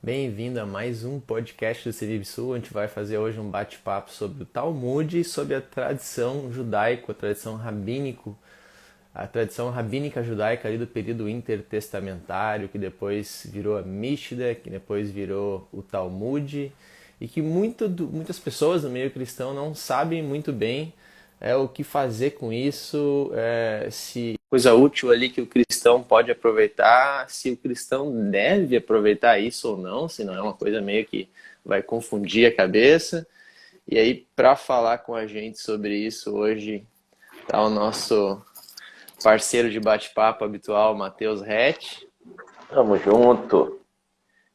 Bem-vindo a mais um podcast do CVIB Sul. A gente vai fazer hoje um bate-papo sobre o Talmud e sobre a tradição judaica, a tradição rabínica judaica ali do período intertestamentário, que depois virou a Mishnah, que depois virou o Talmud, e que muitas pessoas no meio cristão não sabem muito bem o que fazer com isso, se coisa útil ali que o cristão pode aproveitar, se o cristão deve aproveitar isso ou não, se não é uma coisa meio que vai confundir a cabeça. E aí, para falar com a gente sobre isso hoje, tá o nosso parceiro de bate-papo habitual, Matheus Rett. Tamo junto.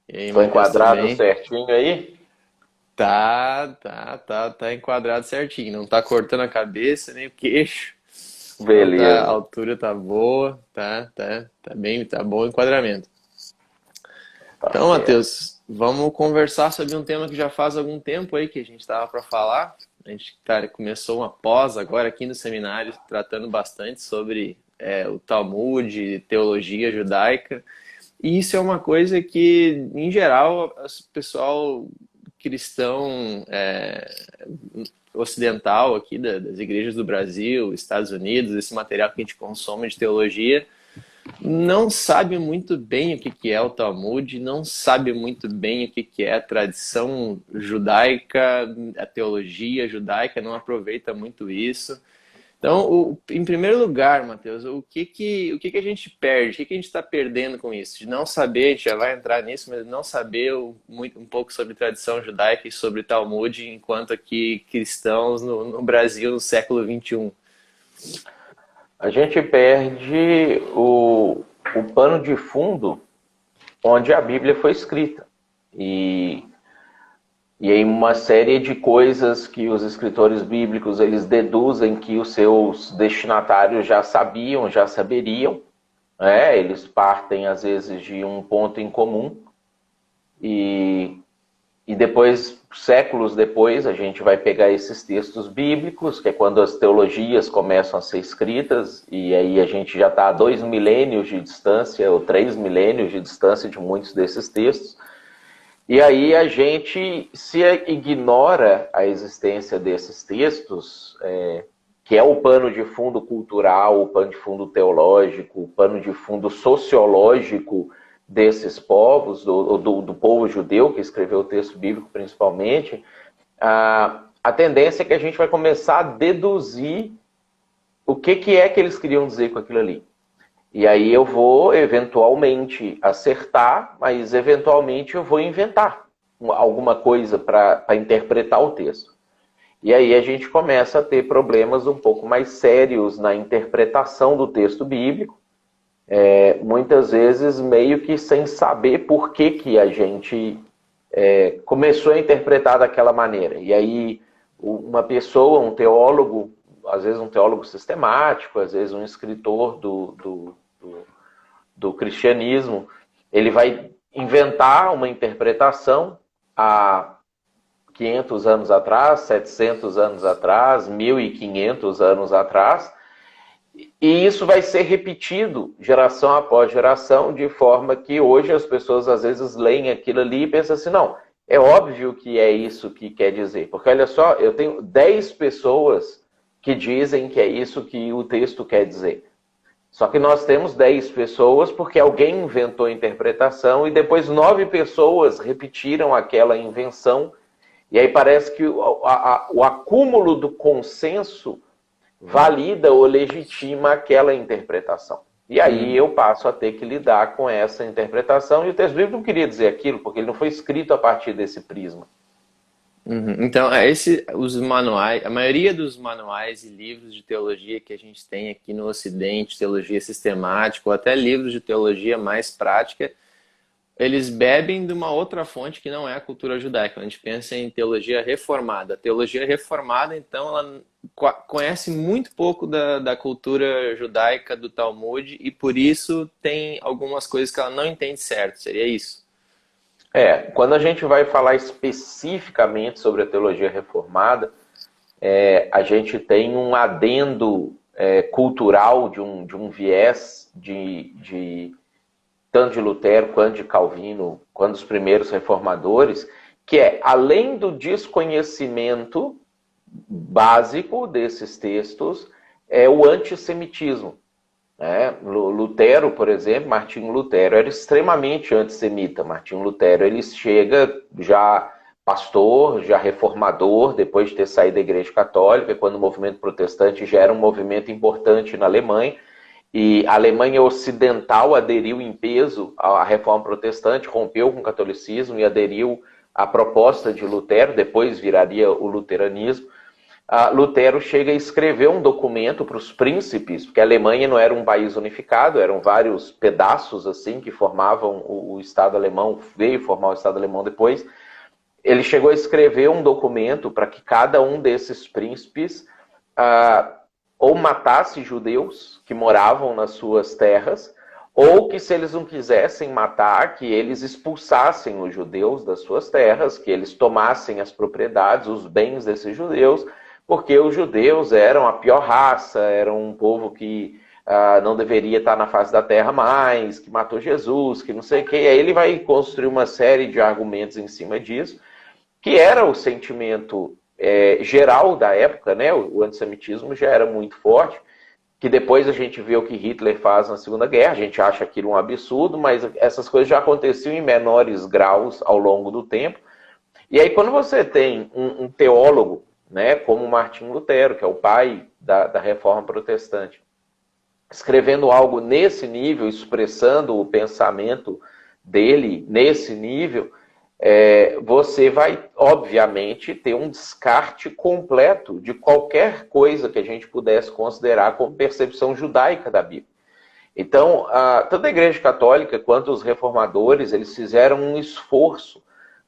E aí, Tô Matheus, tudo enquadrado bem? certinho aí? Tá enquadrado certinho. Não tá cortando a cabeça, nem o queixo. Então tá, a Beleza. altura tá boa, tá bem, tá bom o enquadramento. Tá Então, certo. Matheus, vamos conversar sobre um tema que já faz algum tempo aí que a gente estava para falar. A gente começou uma pós agora aqui no seminário, tratando bastante sobre o Talmud, teologia judaica. E isso é uma coisa que, em geral, o pessoal cristão ocidental aqui das igrejas do Brasil, Estados Unidos, esse material que a gente consome de teologia, não sabe muito bem o que que é o Talmud, não sabe muito bem o que que é a tradição judaica, a teologia judaica, não aproveita muito isso. Então, em primeiro lugar, Matheus, o que que a gente perde? O que que a gente está perdendo com isso? De não saber, a gente já vai entrar nisso, mas não saber um pouco sobre tradição judaica e sobre Talmud, enquanto aqui cristãos no Brasil no século XXI. A gente perde o pano de fundo onde a Bíblia foi escrita. E, e aí uma série de coisas que os escritores bíblicos eles deduzem que os seus destinatários já sabiam, já saberiam. Eles partem, às vezes, de um ponto em comum. E E depois, séculos depois, a gente vai pegar esses textos bíblicos, que é quando as teologias começam a ser escritas, e aí a gente já está a 2 milênios de distância, ou 3 milênios de distância de muitos desses textos. E aí a gente se ignora a existência desses textos, que é o pano de fundo cultural, o pano de fundo teológico, o pano de fundo sociológico desses povos, do povo judeu que escreveu o texto bíblico principalmente, a tendência é que a gente vai começar a deduzir o que é que eles queriam dizer com aquilo ali. E aí eu vou, eventualmente, acertar, mas eventualmente eu vou inventar alguma coisa para interpretar o texto. E aí a gente começa a ter problemas um pouco mais sérios na interpretação do texto bíblico, muitas vezes meio que sem saber por que que a gente começou a interpretar daquela maneira. E aí uma pessoa, um teólogo, às vezes um teólogo sistemático, às vezes um escritor do cristianismo, ele vai inventar uma interpretação há 500 anos atrás, 700 anos atrás, 1500 anos atrás, e isso vai ser repetido geração após geração, de forma que hoje as pessoas às vezes leem aquilo ali e pensam assim, não, é óbvio que é isso que quer dizer. Porque olha só, eu tenho 10 pessoas que dizem que é isso que o texto quer dizer. Só que nós temos 10 pessoas porque alguém inventou a interpretação e depois 9 pessoas repetiram aquela invenção. E aí parece que o acúmulo do consenso valida ou legitima aquela interpretação. E aí eu passo a ter que lidar com essa interpretação, e o texto bíblico não queria dizer aquilo, porque ele não foi escrito a partir desse prisma. Uhum. Então, os manuais, a maioria dos manuais e livros de teologia que a gente tem aqui no Ocidente, teologia sistemática, ou até livros de teologia mais prática, eles bebem de uma outra fonte que não é a cultura judaica. A gente pensa em teologia reformada. A teologia reformada, então, ela conhece muito pouco da cultura judaica, do Talmud, e por isso tem algumas coisas que ela não entende certo. Seria isso? Quando a gente vai falar especificamente sobre a teologia reformada, a gente tem um adendo cultural de um viés tanto de Lutero quanto de Calvino, quanto dos primeiros reformadores, que é, além do desconhecimento básico desses textos, é o antissemitismo. Lutero, por exemplo, Martinho Lutero era extremamente antissemita. Martinho Lutero, ele chega já pastor, já reformador, depois de ter saído da Igreja Católica, quando o movimento protestante já era um movimento importante na Alemanha, e a Alemanha Ocidental aderiu em peso à reforma protestante, rompeu com o catolicismo e aderiu à proposta de Lutero, depois viraria o luteranismo. Lutero chega a escrever um documento para os príncipes, porque a Alemanha não era um país unificado, eram vários pedaços assim que formavam o Estado alemão, veio formar o Estado alemão depois. Ele chegou a escrever um documento para que cada um desses príncipes ou matasse judeus que moravam nas suas terras, ou que, se eles não quisessem matar, que eles expulsassem os judeus das suas terras, que eles tomassem as propriedades, os bens desses judeus, porque os judeus eram a pior raça, eram um povo que não deveria estar na face da terra mais, que matou Jesus, que não sei o quê. E aí ele vai construir uma série de argumentos em cima disso, que era o sentimento geral da época, né? O antissemitismo já era muito forte, que depois a gente vê o que Hitler faz na Segunda Guerra, a gente acha aquilo um absurdo, mas essas coisas já aconteciam em menores graus ao longo do tempo. E aí quando você tem um teólogo, né, como Martinho Lutero, que é o pai da Reforma Protestante, escrevendo algo nesse nível, expressando o pensamento dele nesse nível, você vai, obviamente, ter um descarte completo de qualquer coisa que a gente pudesse considerar como percepção judaica da Bíblia. Então, tanto a Igreja Católica quanto os reformadores, eles fizeram um esforço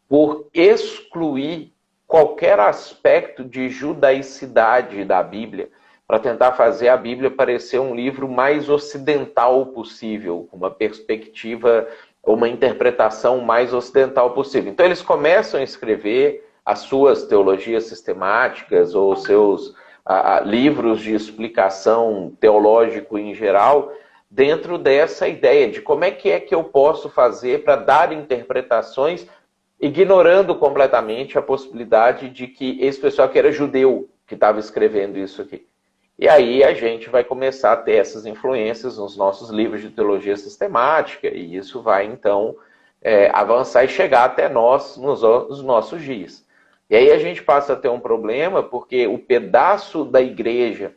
por excluir qualquer aspecto de judaicidade da Bíblia, para tentar fazer a Bíblia parecer um livro mais ocidental possível, com uma perspectiva, uma interpretação mais ocidental possível. Então eles começam a escrever as suas teologias sistemáticas ou seus livros de explicação teológico em geral, dentro dessa ideia de como é que eu posso fazer para dar interpretações, ignorando completamente a possibilidade de que esse pessoal que era judeu que estava escrevendo isso aqui. E aí a gente vai começar a ter essas influências nos nossos livros de teologia sistemática, e isso vai, então, avançar e chegar até nós nos nossos dias. E aí a gente passa a ter um problema, porque o pedaço da igreja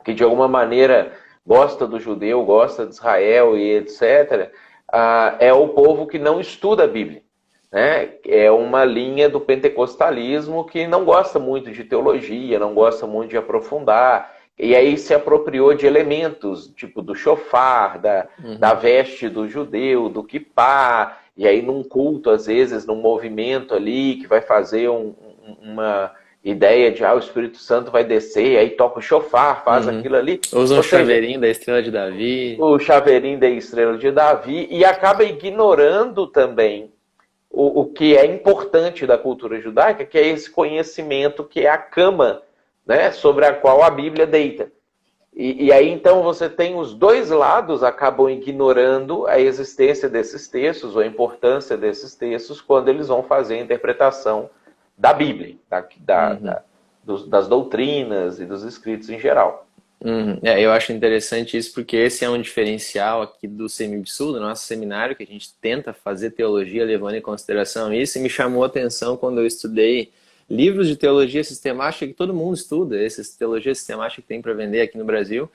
que, de alguma maneira, gosta do judeu, gosta de Israel e etc., é o povo que não estuda a Bíblia. Né? É uma linha do pentecostalismo que não gosta muito de teologia, não gosta muito de aprofundar, e aí se apropriou de elementos, tipo do shofar, da veste do judeu, do quipá, e aí num culto, às vezes, num movimento ali, que vai fazer uma ideia de o Espírito Santo vai descer, aí toca o shofar, faz aquilo ali. Usa o chaveirinho da estrela de Davi. O chaveirinho da estrela de Davi, e acaba ignorando também o que é importante da cultura judaica, que é esse conhecimento que é a cama, né, sobre a qual a Bíblia deita. E aí, então, você tem os dois lados acabam ignorando a existência desses textos, ou a importância desses textos, quando eles vão fazer a interpretação da Bíblia, das doutrinas e dos escritos em geral. Eu acho interessante isso, porque esse é um diferencial aqui do Semibsul, do nosso seminário, que a gente tenta fazer teologia levando em consideração isso, e me chamou a atenção quando eu estudei livros de teologia sistemática que todo mundo estuda, essas teologias sistemáticas que tem para vender aqui no Brasil,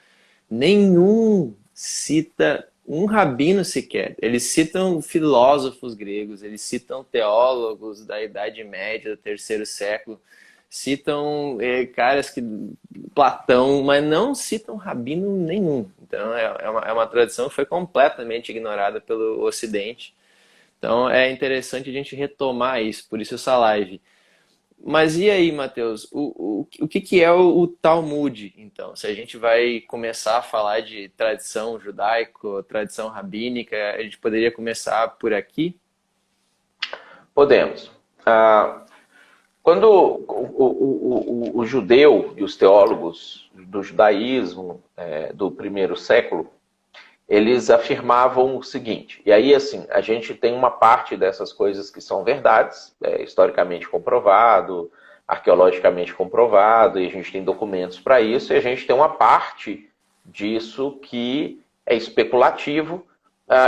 nenhum cita um rabino sequer. Eles citam filósofos gregos, eles citam teólogos da Idade Média, do terceiro século, citam caras que Platão, mas não citam rabino nenhum. Então é uma tradição que foi completamente ignorada pelo Ocidente. Então é interessante a gente retomar isso, por isso essa live. Mas e aí, Mateus, o que é o Talmud, então? Se a gente vai começar a falar de tradição judaica, tradição rabínica, a gente poderia começar por aqui? Podemos. Quando o judeu e os teólogos do judaísmo do primeiro século, eles afirmavam o seguinte, e aí assim, a gente tem uma parte dessas coisas que são verdades, historicamente comprovado, arqueologicamente comprovado, e a gente tem documentos para isso, e a gente tem uma parte disso que é especulativo,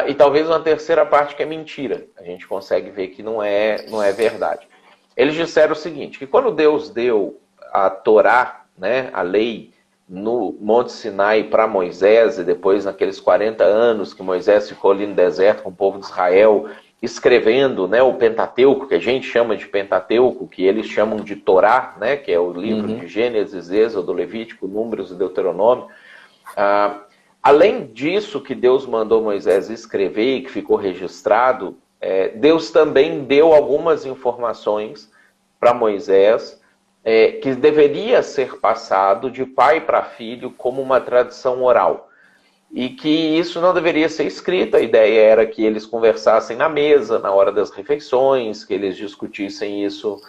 e talvez uma terceira parte que é mentira. A gente consegue ver que não é verdade. Eles disseram o seguinte, que quando Deus deu a Torá, né, a lei, no Monte Sinai para Moisés, e depois naqueles 40 anos que Moisés ficou ali no deserto com o povo de Israel, escrevendo, né, o Pentateuco, que a gente chama de Pentateuco, que eles chamam de Torá, né, que é o livro de Gênesis, Êxodo, Levítico, Números e Deuteronômio. Além disso que Deus mandou Moisés escrever e que ficou registrado, Deus também deu algumas informações para Moisés, que deveria ser passado de pai para filho como uma tradição oral. E que isso não deveria ser escrito, a ideia era que eles conversassem na mesa, na hora das refeições, que eles discutissem isso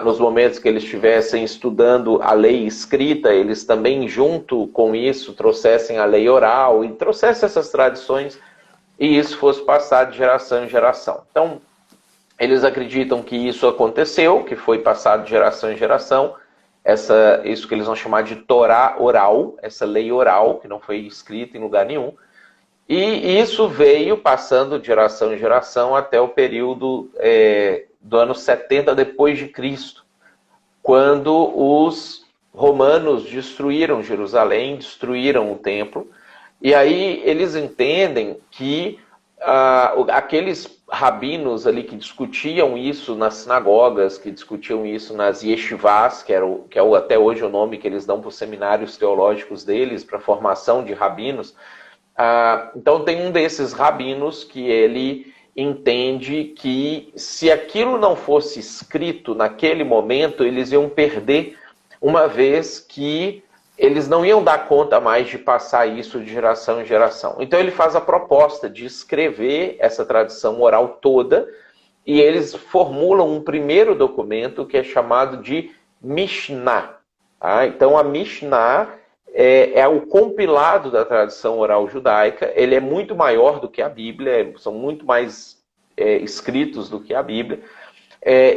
nos momentos que eles estivessem estudando a lei escrita, eles também, junto com isso, trouxessem a lei oral e trouxessem essas tradições, e isso fosse passado de geração em geração. Então, eles acreditam que isso aconteceu, que foi passado de geração em geração, isso que eles vão chamar de Torá oral, essa lei oral, que não foi escrita em lugar nenhum, e isso veio passando de geração em geração até o período do ano 70 depois de Cristo, quando os romanos destruíram Jerusalém, destruíram o templo, e aí eles entendem que aqueles rabinos ali que discutiam isso nas sinagogas, que discutiam isso nas yeshivás, que é até hoje o nome que eles dão para os seminários teológicos deles, para a formação de rabinos. Então tem um desses rabinos que ele entende que se aquilo não fosse escrito naquele momento, eles iam perder, uma vez que eles não iam dar conta mais de passar isso de geração em geração. Então ele faz a proposta de escrever essa tradição oral toda, e eles formulam um primeiro documento que é chamado de Mishnah. Então a Mishnah é o compilado da tradição oral judaica, ele é muito maior do que a Bíblia, são muito mais escritos do que a Bíblia,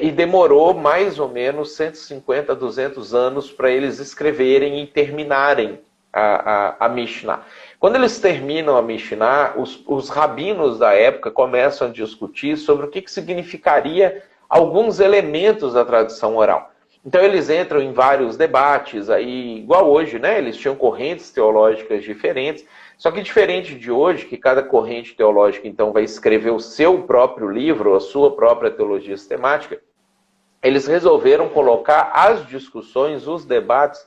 e demorou mais ou menos 150, 200 anos para eles escreverem e terminarem a Mishnah. Quando eles terminam a Mishnah, os rabinos da época começam a discutir sobre o que significaria alguns elementos da tradição oral. Então eles entram em vários debates, aí, igual hoje, né? Eles tinham correntes teológicas diferentes, só que diferente de hoje, que cada corrente teológica então vai escrever o seu próprio livro, a sua própria teologia sistemática, eles resolveram colocar as discussões, os debates,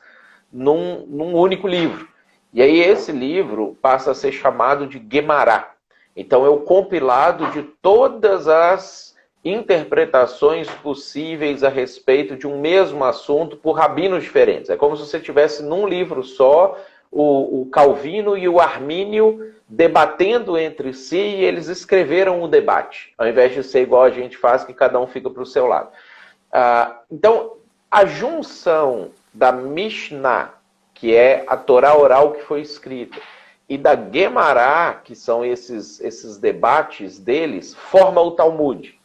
num único livro. E aí esse livro passa a ser chamado de Guemará. Então é o compilado de todas as interpretações possíveis a respeito de um mesmo assunto por rabinos diferentes. É como se você tivesse num livro só o Calvino e o Armínio debatendo entre si, e eles escreveram o debate, ao invés de ser igual a gente faz, que cada um fica para o seu lado. Então, a junção da Mishnah, que é a Torá oral que foi escrita, e da Guemará, que são esses debates deles, forma o Talmud.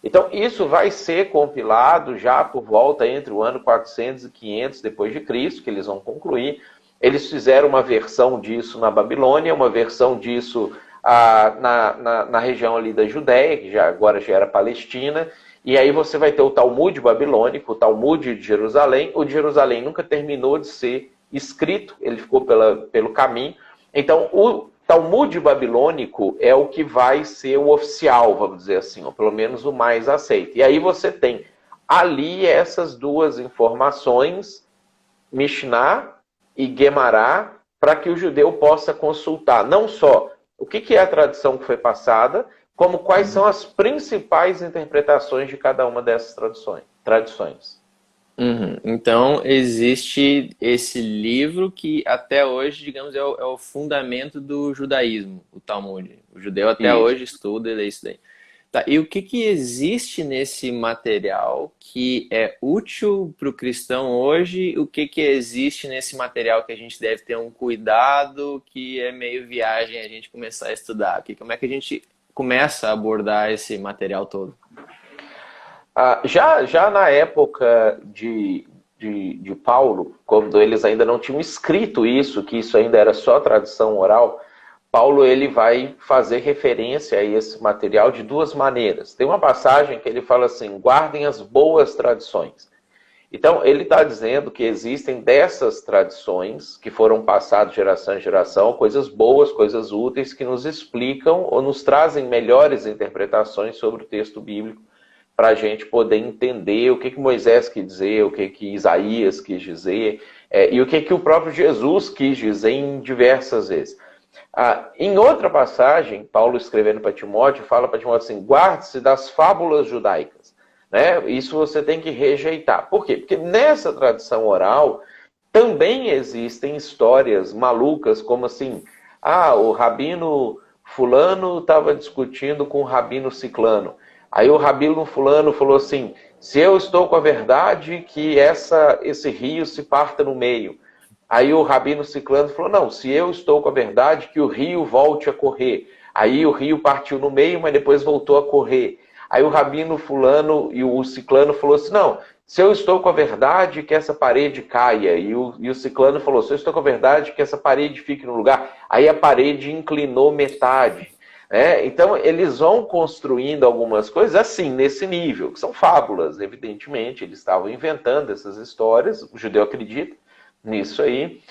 Então, isso vai ser compilado já por volta entre o ano 400 e 500 depois de Cristo, que eles vão concluir. Eles fizeram uma versão disso na Babilônia, uma versão disso na região ali da Judéia, que agora já era Palestina, e aí você vai ter o Talmud babilônico, o Talmud de Jerusalém. O de Jerusalém nunca terminou de ser escrito, ele ficou pelo caminho. Então, o Talmud babilônico é o que vai ser o oficial, vamos dizer assim, ou pelo menos o mais aceito. E aí você tem ali essas duas informações, Mishnah e Guemará, para que o judeu possa consultar não só o que é a tradição que foi passada, como quais são as principais interpretações de cada uma dessas tradições. Então, existe esse livro que até hoje, digamos, é o fundamento do judaísmo, o Talmud. O judeu até Isso. hoje estuda isso daí. Tá, e o que que existe nesse material que é útil para o cristão hoje? O que que existe nesse material que a gente deve ter um cuidado, que é meio viagem a gente começar a estudar? Como é que a gente começa a abordar esse material todo? Já na época de Paulo, quando eles ainda não tinham escrito isso, que isso ainda era só tradição oral, Paulo ele vai fazer referência a esse material de duas maneiras. Tem uma passagem que ele fala assim: guardem as boas tradições. Então, ele está dizendo que existem dessas tradições que foram passadas de geração em geração, coisas boas, coisas úteis, que nos explicam ou nos trazem melhores interpretações sobre o texto bíblico, para a gente poder entender o que Moisés quis dizer, o que Isaías quis dizer, e o que o próprio Jesus quis dizer em diversas vezes. Em outra passagem, Paulo escrevendo para Timóteo, fala para Timóteo assim: guarde-se das fábulas judaicas. Né? Isso você tem que rejeitar. Por quê? Porque nessa tradição oral também existem histórias malucas, como assim: o rabino fulano estava discutindo com o rabino ciclano. Aí o rabino fulano falou assim: se eu estou com a verdade, que esse rio se parta no meio. Aí o rabino ciclano falou: não, se eu estou com a verdade, que o rio volte a correr. Aí o rio partiu no meio, mas depois voltou a correr. Aí o rabino fulano e o ciclano falou assim: não, se eu estou com a verdade, que essa parede caia. E o ciclano falou: se eu estou com a verdade, que essa parede fique no lugar. Aí a parede inclinou metade. Então eles vão construindo algumas coisas assim, nesse nível, que são fábulas, evidentemente. Eles estavam inventando essas histórias, o judeu acredita nisso aí.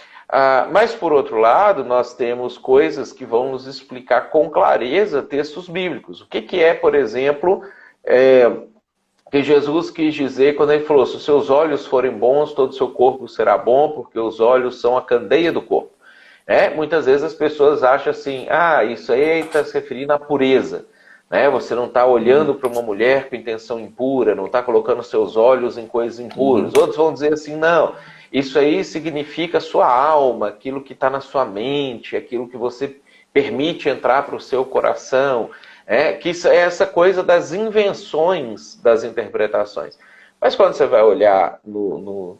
Mas, por outro lado, nós temos coisas que vão nos explicar com clareza textos bíblicos. O que é, por exemplo, que Jesus quis dizer quando ele falou: se os seus olhos forem bons, todo o seu corpo será bom, porque os olhos são a candeia do corpo. Muitas vezes as pessoas acham assim: isso aí está se referindo à pureza. Você não está olhando para uma mulher com intenção impura, não está colocando seus olhos em coisas impuras. Outros vão dizer assim: não, isso aí significa a sua alma, aquilo que está na sua mente, aquilo que você permite entrar para o seu coração. Que isso é essa coisa das invenções das interpretações. Mas quando você vai olhar no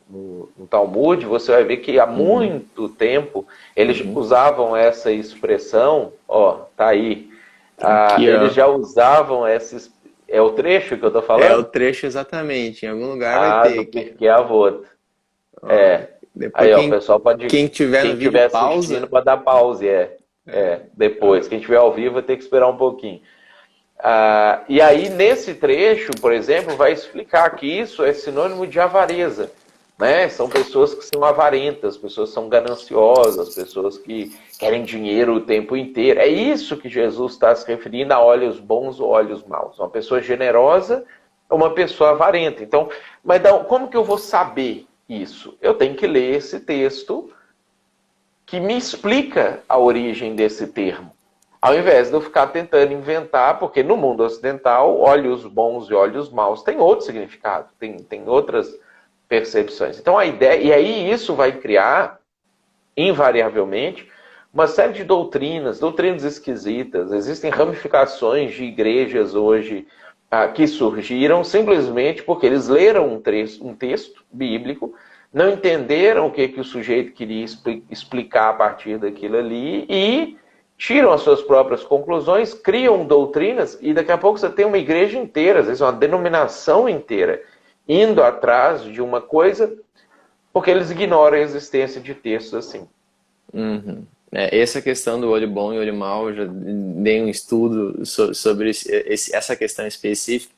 Talmud, você vai ver que há muito tempo eles usavam essa expressão, tá aí. Aqui, eles já usavam essa. É o trecho que eu estou falando? É o trecho exatamente, em algum lugar vai ter. Do Pirkei Avot. Depois Aí, o pessoal pode. quem tiver no vídeo, assistindo pausa. pode dar pause, depois. Quem tiver ao vivo vai ter que esperar um pouquinho. E aí, nesse trecho, por exemplo, vai explicar que isso é sinônimo de avareza. São pessoas que são avarentas, pessoas que são gananciosas, pessoas que querem dinheiro o tempo inteiro. É isso que Jesus está se referindo a olhos bons ou olhos maus. Uma pessoa generosa ou uma pessoa avarenta. Então, mas como que eu vou saber isso? Eu tenho que ler esse texto que me explica a origem desse termo. Ao invés de eu ficar tentando inventar, porque no mundo ocidental, olhos bons e olhos maus tem outro significado, tem outras percepções. Então a ideia, e aí isso vai criar, invariavelmente, uma série de doutrinas esquisitas. Existem ramificações de igrejas hoje que surgiram simplesmente porque eles leram um texto bíblico, não entenderam o que o sujeito queria explicar a partir daquilo ali e tiram as suas próprias conclusões, criam doutrinas e daqui a pouco você tem uma igreja inteira, às vezes uma denominação inteira, indo atrás de uma coisa porque eles ignoram a existência de textos assim. Essa questão do olho bom e olho mau, eu já dei um estudo sobre essa questão específica.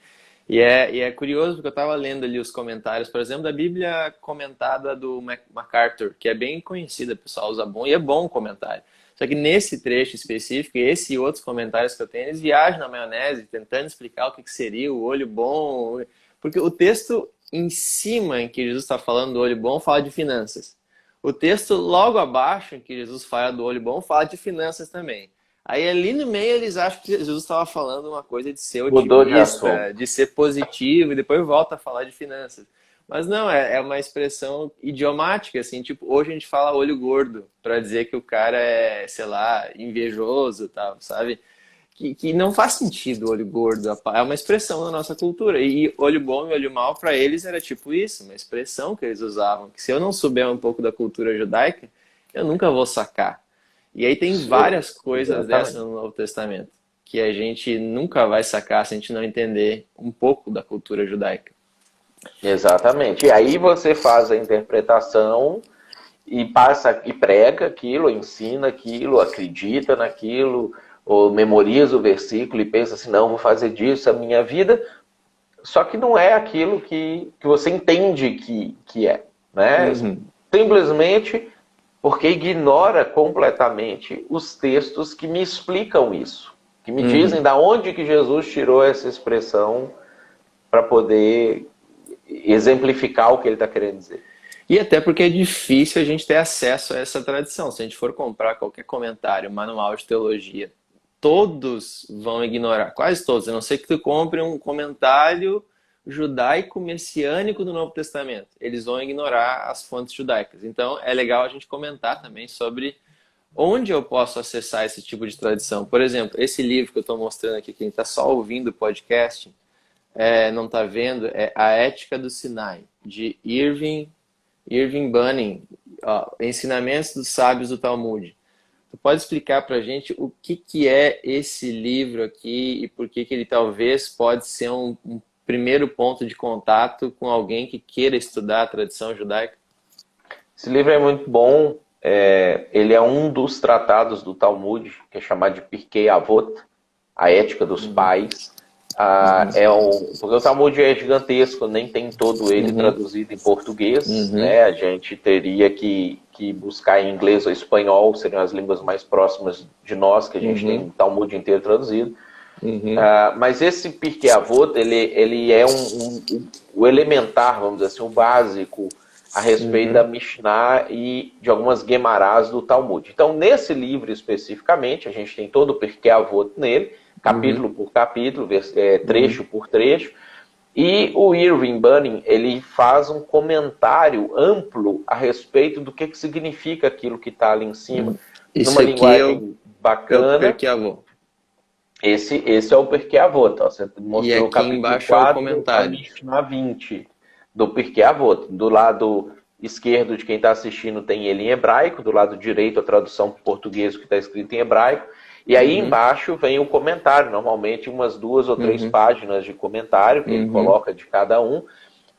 E é curioso porque eu estava lendo ali os comentários, por exemplo, da Bíblia comentada do MacArthur, que é bem conhecida, o pessoal usa bom, e é bom o comentário. Só que nesse trecho específico, esse e outros comentários que eu tenho, eles viajam na maionese, tentando explicar o que seria o olho bom. Porque o texto em cima, em que Jesus está falando do olho bom, fala de finanças. O texto logo abaixo, em que Jesus fala do olho bom, fala de finanças também. Aí ali no meio eles acham que Jesus estava falando uma coisa de ser otimista, de ser positivo, e depois volta a falar de finanças. Mas não, é uma expressão idiomática, assim, tipo, hoje a gente fala olho gordo, para dizer que o cara é, sei lá, invejoso, tal, sabe? que não faz sentido olho gordo. É uma expressão da nossa cultura. E olho bom e olho mal, para eles, era tipo isso, uma expressão que eles usavam. Que se eu não souber um pouco da cultura judaica, eu nunca vou sacar. E aí tem várias coisas dessas no Novo Testamento, que a gente nunca vai sacar se a gente não entender um pouco da cultura judaica. Exatamente. E aí você faz a interpretação e passa e prega aquilo, ensina aquilo, acredita naquilo, ou memoriza o versículo e pensa assim, não, vou fazer disso a minha vida, só que não é aquilo que você entende que é, né? Simplesmente porque ignora completamente os textos que me explicam isso, que me dizem da onde que Jesus tirou essa expressão para poder exemplificar o que ele está querendo dizer. E até porque é difícil a gente ter acesso a essa tradição. Se a gente for comprar qualquer comentário, manual de teologia, todos vão ignorar, quase todos, a não ser que tu compre um comentário judaico messiânico do Novo Testamento. Eles vão ignorar as fontes judaicas. Então é legal a gente comentar também sobre onde eu posso acessar esse tipo de tradição. Por exemplo, esse livro que eu estou mostrando aqui, quem está só ouvindo o podcast, não está vendo, é A Ética do Sinai, de Irving Bunning, Ensinamentos dos Sábios do Talmud. Tu pode explicar para a gente o que é esse livro aqui e por que ele talvez pode ser um primeiro ponto de contato com alguém que queira estudar a tradição judaica? Esse livro é muito bom. Ele é um dos tratados do Talmud, que é chamado de Pirkei Avot, a ética dos pais. Porque o Talmud é gigantesco, nem tem todo ele traduzido em português, né? A gente teria que buscar em inglês ou espanhol, seriam as línguas mais próximas de nós, que a gente tem o Talmud inteiro traduzido. Mas esse Pirkei Avot, ele é o elementar, vamos dizer assim, o básico a respeito da Mishnah e de algumas Gemarás do Talmud. Então, nesse livro especificamente, a gente tem todo o Pirkei Avot nele, capítulo por capítulo, trecho por trecho, e o Irving Bunning, ele faz um comentário amplo a respeito do que significa aquilo que está ali em cima. Isso numa linguagem bacana. Pirkei Avot. Esse é o Pirkei Avot. Você mostrou o capítulo embaixo 4, é o comentário. A Mishnah 20 do Pirkei Avot. Do lado esquerdo de quem está assistindo tem ele em hebraico, do lado direito a tradução para o português que está escrito em hebraico. E aí embaixo vem o comentário, normalmente umas 2 ou 3 páginas de comentário que ele coloca de cada um,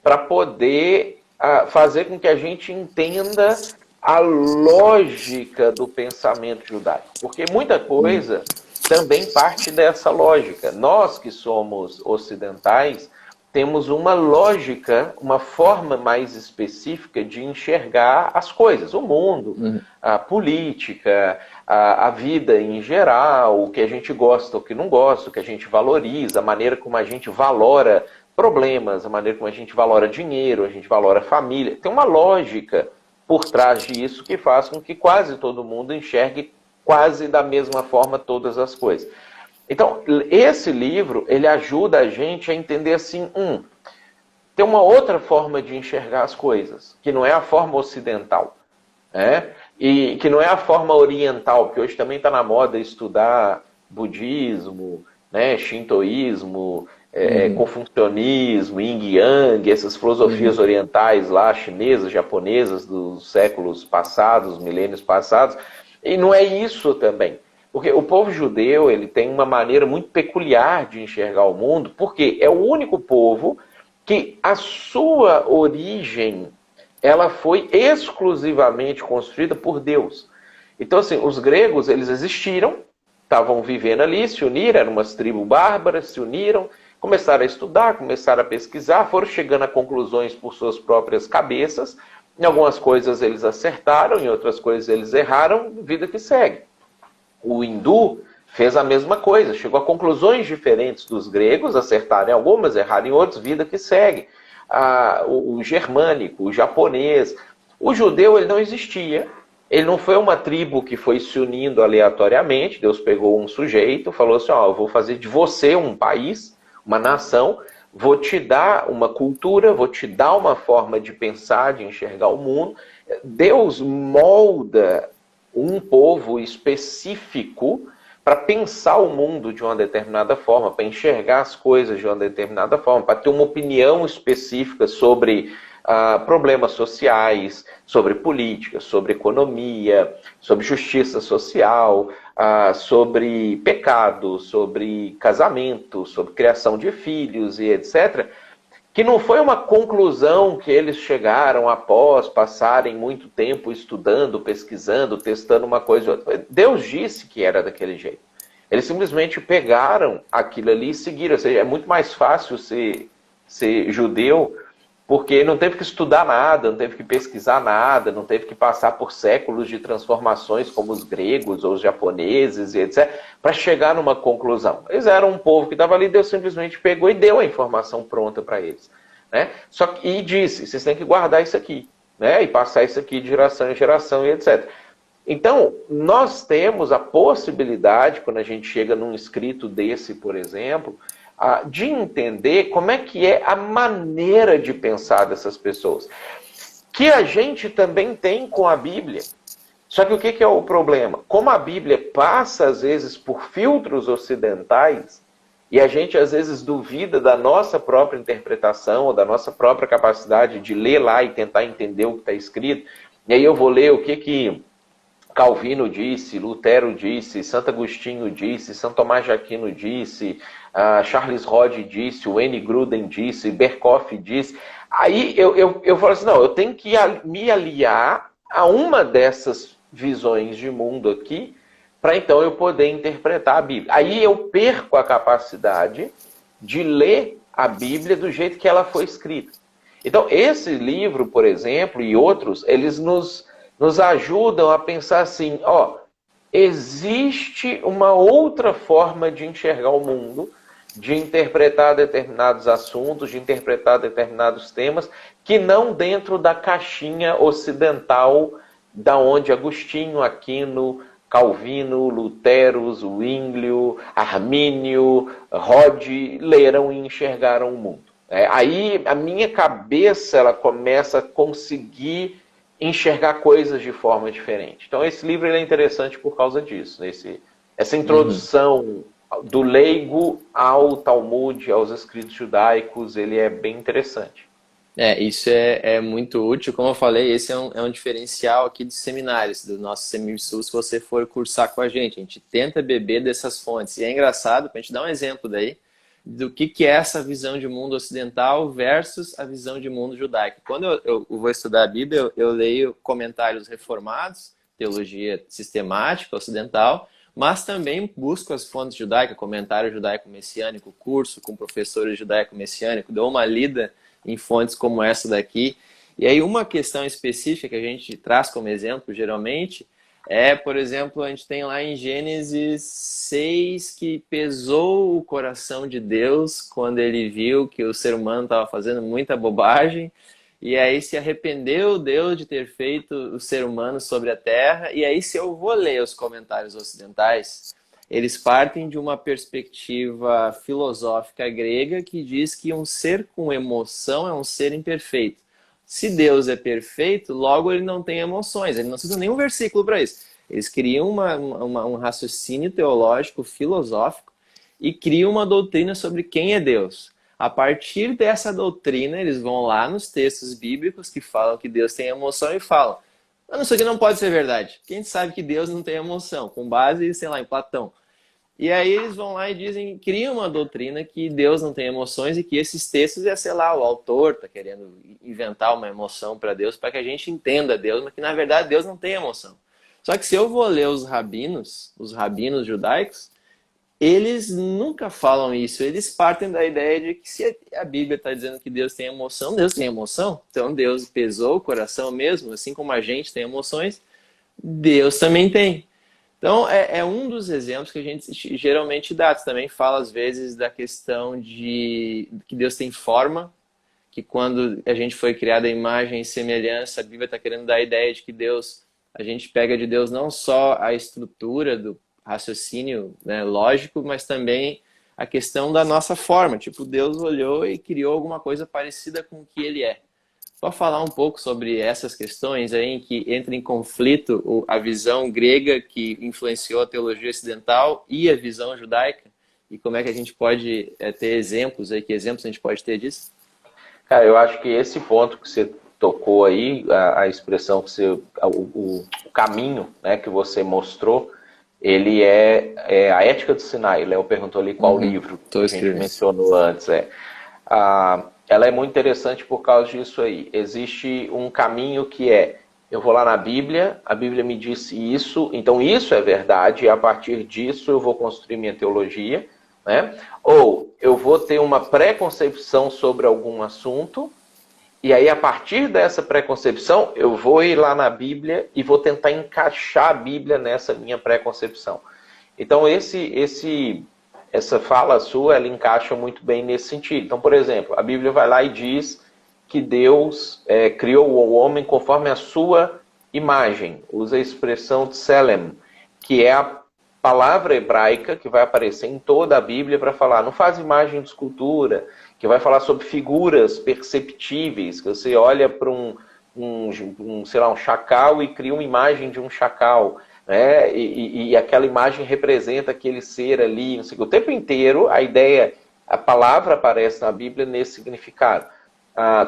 para poder fazer com que a gente entenda a lógica do pensamento judaico. Porque muita coisa também parte dessa lógica. Nós que somos ocidentais, temos uma lógica, uma forma mais específica de enxergar as coisas, o mundo, a política, a vida em geral, o que a gente gosta, o que não gosta, o que a gente valoriza, a maneira como a gente valora problemas, a maneira como a gente valora dinheiro, a gente valora família. Tem uma lógica por trás disso que faz com que quase todo mundo enxergue quase da mesma forma todas as coisas. Então, esse livro, ele ajuda a gente a entender assim, tem uma outra forma de enxergar as coisas, que não é a forma ocidental, né? E que não é a forma oriental, porque hoje também está na moda estudar budismo, né, shintoísmo, confucionismo, yin yang, essas filosofias orientais lá, chinesas, japonesas, dos séculos passados, milênios passados, e não é isso também. Porque o povo judeu, ele tem uma maneira muito peculiar de enxergar o mundo, porque é o único povo que a sua origem, ela foi exclusivamente construída por Deus. Então, assim, os gregos, eles existiram, estavam vivendo ali, se uniram, eram umas tribos bárbaras, se uniram, começaram a estudar, começaram a pesquisar, foram chegando a conclusões por suas próprias cabeças. Em algumas coisas eles acertaram, em outras coisas eles erraram, vida que segue. O hindu fez a mesma coisa, chegou a conclusões diferentes dos gregos, acertaram em algumas, erraram em outras, vida que segue. O germânico, o japonês, o judeu ele não existia, ele não foi uma tribo que foi se unindo aleatoriamente, Deus pegou um sujeito, falou assim, eu vou fazer de você um país, uma nação, vou te dar uma cultura, vou te dar uma forma de pensar, de enxergar o mundo. Deus molda um povo específico para pensar o mundo de uma determinada forma, para enxergar as coisas de uma determinada forma, para ter uma opinião específica sobre problemas sociais, sobre política, sobre economia, sobre justiça social, sobre pecado, sobre casamento, sobre criação de filhos e etc., que não foi uma conclusão que eles chegaram após passarem muito tempo estudando, pesquisando, testando uma coisa ou outra. Deus disse que era daquele jeito. Eles simplesmente pegaram aquilo ali e seguiram. Ou seja, é muito mais fácil ser judeu porque não teve que estudar nada, não teve que pesquisar nada, não teve que passar por séculos de transformações como os gregos ou os japoneses e etc., para chegar numa conclusão. Eles eram um povo que estava ali, Deus simplesmente pegou e deu a informação pronta para eles. Né? E disse, vocês têm que guardar isso aqui, né? E passar isso aqui de geração em geração e etc. Então, nós temos a possibilidade, quando a gente chega num escrito desse, por exemplo, de entender como é que é a maneira de pensar dessas pessoas. Que a gente também tem com a Bíblia. Só que o que é o problema? Como a Bíblia passa, às vezes, por filtros ocidentais, e a gente, às vezes, duvida da nossa própria interpretação, ou da nossa própria capacidade de ler lá e tentar entender o que está escrito, e aí eu vou ler o que Calvino disse, Lutero disse, Santo Agostinho disse, São Tomás de Aquino disse, Charles Rod disse, o N. Gruden disse, Berkoff disse. Aí eu falo assim, não, eu tenho que me aliar a uma dessas visões de mundo aqui, para então eu poder interpretar a Bíblia. Aí eu perco a capacidade de ler a Bíblia do jeito que ela foi escrita. Então, esse livro, por exemplo, e outros, eles nos ajudam a pensar assim, existe uma outra forma de enxergar o mundo, de interpretar determinados assuntos, de interpretar determinados temas, que não dentro da caixinha ocidental, da onde Agostinho, Aquino, Calvino, Lutero, Zwinglio, Armínio, Rod leram e enxergaram o mundo. Aí a minha cabeça ela começa a conseguir enxergar coisas de forma diferente. Então esse livro ele é interessante por causa disso. Essa introdução do leigo ao Talmud, aos escritos judaicos, ele é bem interessante. Isso é muito útil. Como eu falei, esse é um diferencial aqui dos seminários, do nosso Semisul, se você for cursar com a gente tenta beber dessas fontes. E é engraçado, para a gente dar um exemplo daí, do que é essa visão de mundo ocidental versus a visão de mundo judaico. Quando eu vou estudar a Bíblia, eu leio comentários reformados, teologia sistemática ocidental, mas também busco as fontes judaicas, comentário judaico-messiânico, curso com professores judaico-messiânicos, dou uma lida em fontes como essa daqui. E aí uma questão específica que a gente traz como exemplo, geralmente, por exemplo, a gente tem lá em Gênesis 6 que pesou o coração de Deus quando ele viu que o ser humano estava fazendo muita bobagem, e aí se arrependeu Deus de ter feito o ser humano sobre a terra. E aí, se eu vou ler os comentários ocidentais, eles partem de uma perspectiva filosófica grega que diz que um ser com emoção é um ser imperfeito. Se Deus é perfeito, logo ele não tem emoções. Ele não precisa nenhum versículo para isso. Eles criam um raciocínio teológico, filosófico, e criam uma doutrina sobre quem é Deus. A partir dessa doutrina, eles vão lá nos textos bíblicos que falam que Deus tem emoção e falam, isso aqui não pode ser verdade. Quem sabe que Deus não tem emoção? Com base, sei lá, em Platão. E aí eles vão lá e criam uma doutrina que Deus não tem emoções e que esses textos sei lá, o autor está querendo inventar uma emoção para Deus para que a gente entenda Deus, mas que na verdade Deus não tem emoção. Só que se eu vou ler os rabinos judaicos, eles nunca falam isso. Eles partem da ideia de que se a Bíblia está dizendo que Deus tem emoção, Deus tem emoção. Então Deus pesou o coração mesmo, assim como a gente tem emoções, Deus também tem. Então, é um dos exemplos que a gente geralmente dá. Você também fala, às vezes, da questão de que Deus tem forma, que quando a gente foi criado à imagem e semelhança, a Bíblia está querendo dar a ideia de que Deus, a gente pega de Deus não só a estrutura do raciocínio, né, lógico, mas também a questão da nossa forma. Tipo, Deus olhou e criou alguma coisa parecida com o que ele é. Pode falar um pouco sobre essas questões aí em que entra em conflito a visão grega que influenciou a teologia ocidental e a visão judaica? E como é que a gente pode ter exemplos aí? Que exemplos a gente pode ter disso? Cara, eu acho que esse ponto que você tocou aí, a expressão que você, o caminho, né, que você mostrou, ele é a Ética do Sinai. Léo perguntou ali qual livro que a gente mencionou antes. Ela é muito interessante por causa disso aí. Existe um caminho que eu vou lá na Bíblia, a Bíblia me disse isso, então isso é verdade, e a partir disso eu vou construir minha teologia, né? Ou eu vou ter uma preconcepção sobre algum assunto, e aí a partir dessa preconcepção eu vou ir lá na Bíblia e vou tentar encaixar a Bíblia nessa minha preconcepção. Então essa fala sua, ela encaixa muito bem nesse sentido. Então, por exemplo, a Bíblia vai lá e diz que Deus criou o homem conforme a sua imagem. Usa a expressão tselem, que é a palavra hebraica que vai aparecer em toda a Bíblia para falar, não faz imagem de escultura, que vai falar sobre figuras perceptíveis, que você olha para sei lá, um chacal e cria uma imagem de um chacal, né? E aquela imagem representa aquele ser ali, não sei, o tempo inteiro a palavra aparece na Bíblia nesse significado.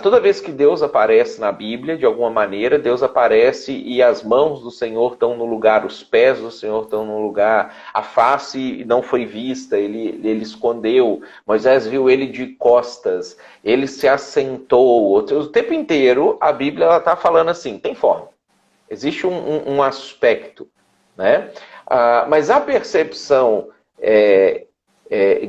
Toda vez que Deus aparece na Bíblia, de alguma maneira, Deus aparece e as mãos do Senhor estão no lugar, os pés do Senhor estão no lugar, a face não foi vista, ele escondeu, Moisés viu ele de costas, ele se assentou. O tempo inteiro a Bíblia está falando assim, tem forma, existe um aspecto, né? Mas a percepção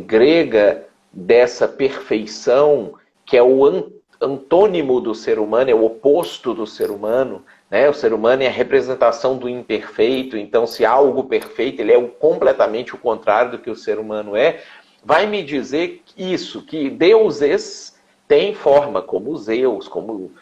grega dessa perfeição, que é o antônimo do ser humano, é o oposto do ser humano, né? O ser humano é a representação do imperfeito, então se há algo perfeito, ele é completamente o contrário do que o ser humano é, vai me dizer isso, que deuses têm forma, como Zeus, como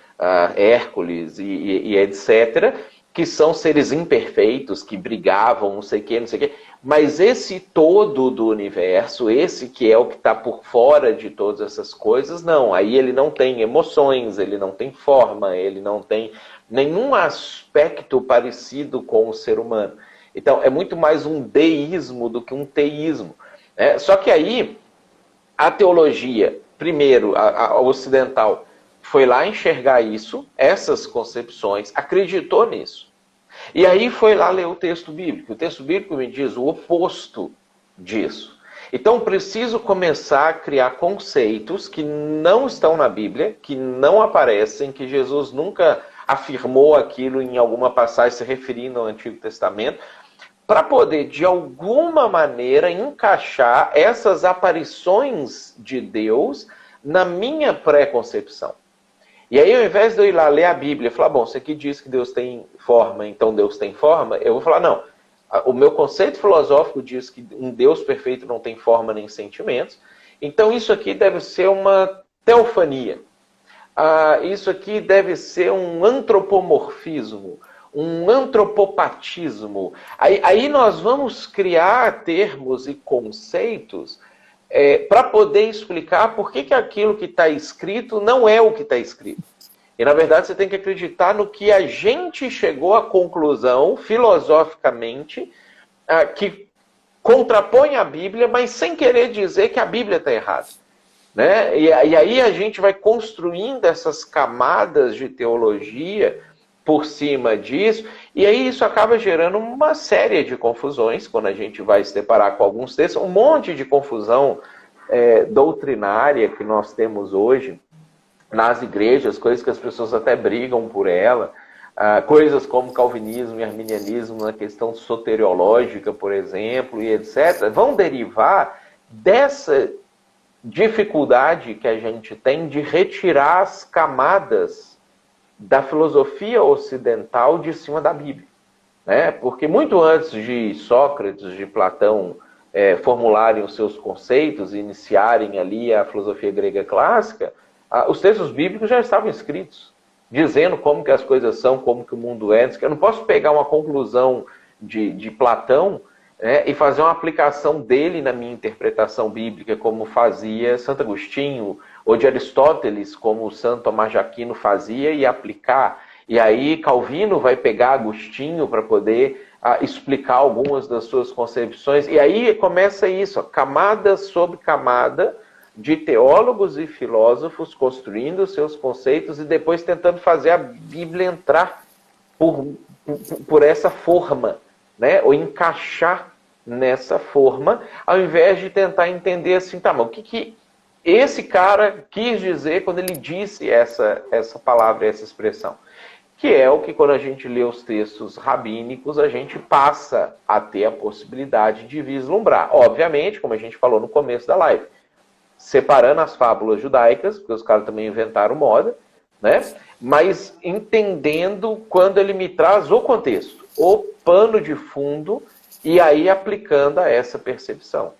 Hércules e etc., que são seres imperfeitos, que brigavam, não sei o quê, mas esse todo do universo, esse que é o que está por fora de todas essas coisas, não. Aí ele não tem emoções, ele não tem forma, ele não tem nenhum aspecto parecido com o ser humano. Então, é muito mais um deísmo do que um teísmo. Né? Só que aí, a teologia, primeiro, a ocidental, foi lá enxergar isso, essas concepções, acreditou nisso. E aí foi lá ler o texto bíblico. O texto bíblico me diz o oposto disso. Então preciso começar a criar conceitos que não estão na Bíblia, que não aparecem, que Jesus nunca afirmou aquilo em alguma passagem se referindo ao Antigo Testamento, para poder, de alguma maneira, encaixar essas aparições de Deus na minha pré-concepção. E aí, ao invés de eu ir lá ler a Bíblia e falar, bom, isso aqui diz que Deus tem forma, então Deus tem forma, eu vou falar, não, o meu conceito filosófico diz que um Deus perfeito não tem forma nem sentimentos, então isso aqui deve ser uma teofania, isso aqui deve ser um antropomorfismo, um antropopatismo. Aí nós vamos criar termos e conceitos para poder explicar por que aquilo que está escrito não é o que está escrito. E, na verdade, você tem que acreditar no que a gente chegou à conclusão, filosoficamente, que contrapõe a Bíblia, mas sem querer dizer que a Bíblia está errada. Né? E aí a gente vai construindo essas camadas de teologia por cima disso, e aí isso acaba gerando uma série de confusões, quando a gente vai se deparar com alguns textos, um monte de confusão doutrinária que nós temos hoje nas igrejas, coisas que as pessoas até brigam por ela, coisas como calvinismo e arminianismo na questão soteriológica, por exemplo, e etc., vão derivar dessa dificuldade que a gente tem de retirar as camadas da filosofia ocidental de cima da Bíblia. Né? Porque muito antes de Sócrates, de Platão, formularem os seus conceitos e iniciarem ali a filosofia grega clássica, os textos bíblicos já estavam escritos, dizendo como que as coisas são, como que o mundo é. Eu não posso pegar uma conclusão de Platão e fazer uma aplicação dele na minha interpretação bíblica, como fazia Santo Agostinho, ou de Aristóteles, como o Santo Tomás de Aquino fazia, e aplicar. E aí Calvino vai pegar Agostinho para poder explicar algumas das suas concepções. E aí começa isso, camada sobre camada de teólogos e filósofos construindo seus conceitos e depois tentando fazer a Bíblia entrar por essa forma, né? Ou encaixar nessa forma, ao invés de tentar entender assim, tá, mas o que esse cara quis dizer quando ele disse essa palavra, essa expressão? Que é o que, quando a gente lê os textos rabínicos, a gente passa a ter a possibilidade de vislumbrar. Obviamente, como a gente falou no começo da live, separando as fábulas judaicas, porque os caras também inventaram moda, né? Mas entendendo quando ele me traz o contexto, o pano de fundo, e aí aplicando a essa percepção.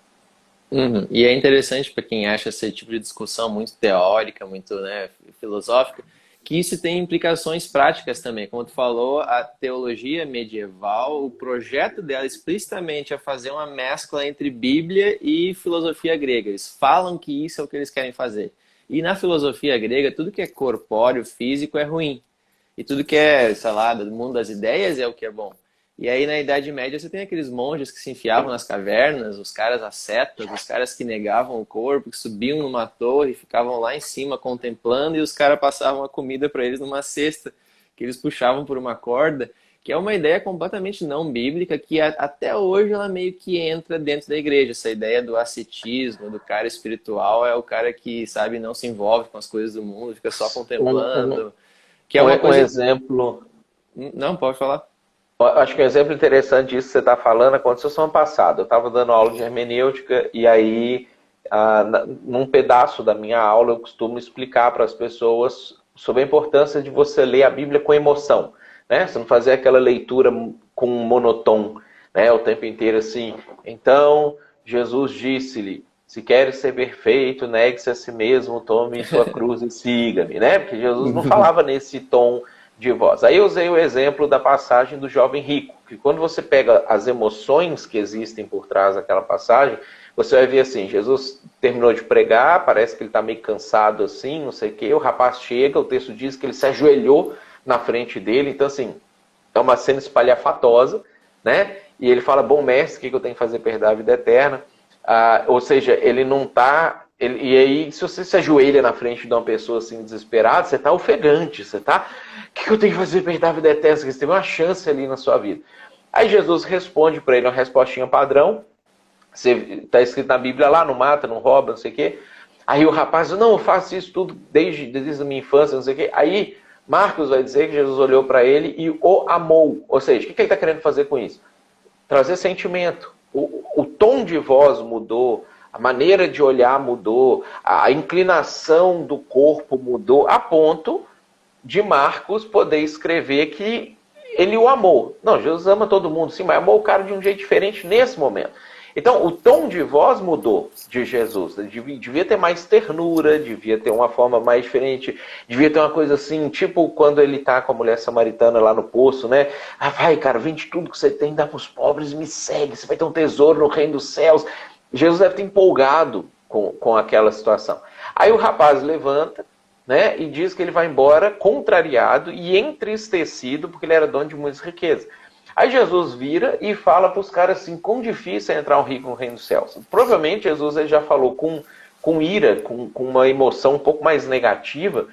Uhum. E é interessante para quem acha esse tipo de discussão muito teórica, muito, né, filosófica, que isso tem implicações práticas também. Como tu falou, a teologia medieval, o projeto dela explicitamente é fazer uma mescla entre Bíblia e filosofia grega. Eles falam que isso é o que eles querem fazer. E na filosofia grega, tudo que é corpóreo, físico, é ruim. E tudo que é, sei lá, do mundo das ideias é o que é bom. E aí, na Idade Média, você tem aqueles monges que se enfiavam nas cavernas, os caras ascetas, os caras que negavam o corpo, que subiam numa torre, ficavam lá em cima contemplando, e os caras passavam a comida para eles numa cesta, que eles puxavam por uma corda, que é uma ideia completamente não bíblica, que até hoje ela meio que entra dentro da igreja. Essa ideia do ascetismo, do cara espiritual, é o cara que, sabe, não se envolve com as coisas do mundo, fica só contemplando. Que é uma coisa... exemplo... Não, pode falar. Acho que um exemplo interessante disso que você está falando aconteceu semana passada. Eu estava dando aula de hermenêutica e aí, num pedaço da minha aula, eu costumo explicar para as pessoas sobre a importância de você ler a Bíblia com emoção, né? Você não fazer aquela leitura com um monotom, né? O tempo inteiro assim. Então, Jesus disse-lhe: se queres ser perfeito, negue-se a si mesmo, tome sua cruz e siga-me, né? Porque Jesus não falava nesse tom de voz. Aí eu usei o exemplo da passagem do jovem rico, que quando você pega as emoções que existem por trás daquela passagem, você vai ver assim, Jesus terminou de pregar, parece que ele está meio cansado assim, não sei o quê, o rapaz chega, o texto diz que ele se ajoelhou na frente dele, então assim, é uma cena espalhafatosa, né? E ele fala, bom mestre, o que eu tenho que fazer para herdar a vida eterna? Ou seja, ele não está... E aí, se você se ajoelha na frente de uma pessoa assim, desesperada, você está ofegante, você está... O que eu tenho que fazer para herdar a vida eterna? Você teve uma chance ali na sua vida. Aí Jesus responde para ele uma respostinha padrão. Está escrito na Bíblia lá, não mata, não rouba, não sei o quê. Aí o rapaz diz, não, eu faço isso tudo desde a minha infância, não sei o quê. Aí Marcos vai dizer que Jesus olhou para ele e o amou. Ou seja, o que ele está querendo fazer com isso? Trazer sentimento. O tom de voz mudou, a maneira de olhar mudou, a inclinação do corpo mudou, a ponto de Marcos poder escrever que ele o amou. Não, Jesus ama todo mundo, sim, mas amou o cara de um jeito diferente nesse momento. Então, o tom de voz mudou de Jesus. Devia ter mais ternura, devia ter uma forma mais diferente, devia ter uma coisa assim, tipo quando ele tá com a mulher samaritana lá no poço, né? Ah, vai, cara, vende tudo que você tem, dá para os pobres e me segue, você vai ter um tesouro no reino dos céus. Jesus deve ter empolgado com aquela situação. Aí o rapaz levanta, né, e diz que ele vai embora contrariado e entristecido, porque ele era dono de muitas riquezas. Aí Jesus vira e fala para os caras assim, quão difícil é entrar um rico no reino dos céus. Provavelmente Jesus ele já falou com ira, com uma emoção um pouco mais negativa,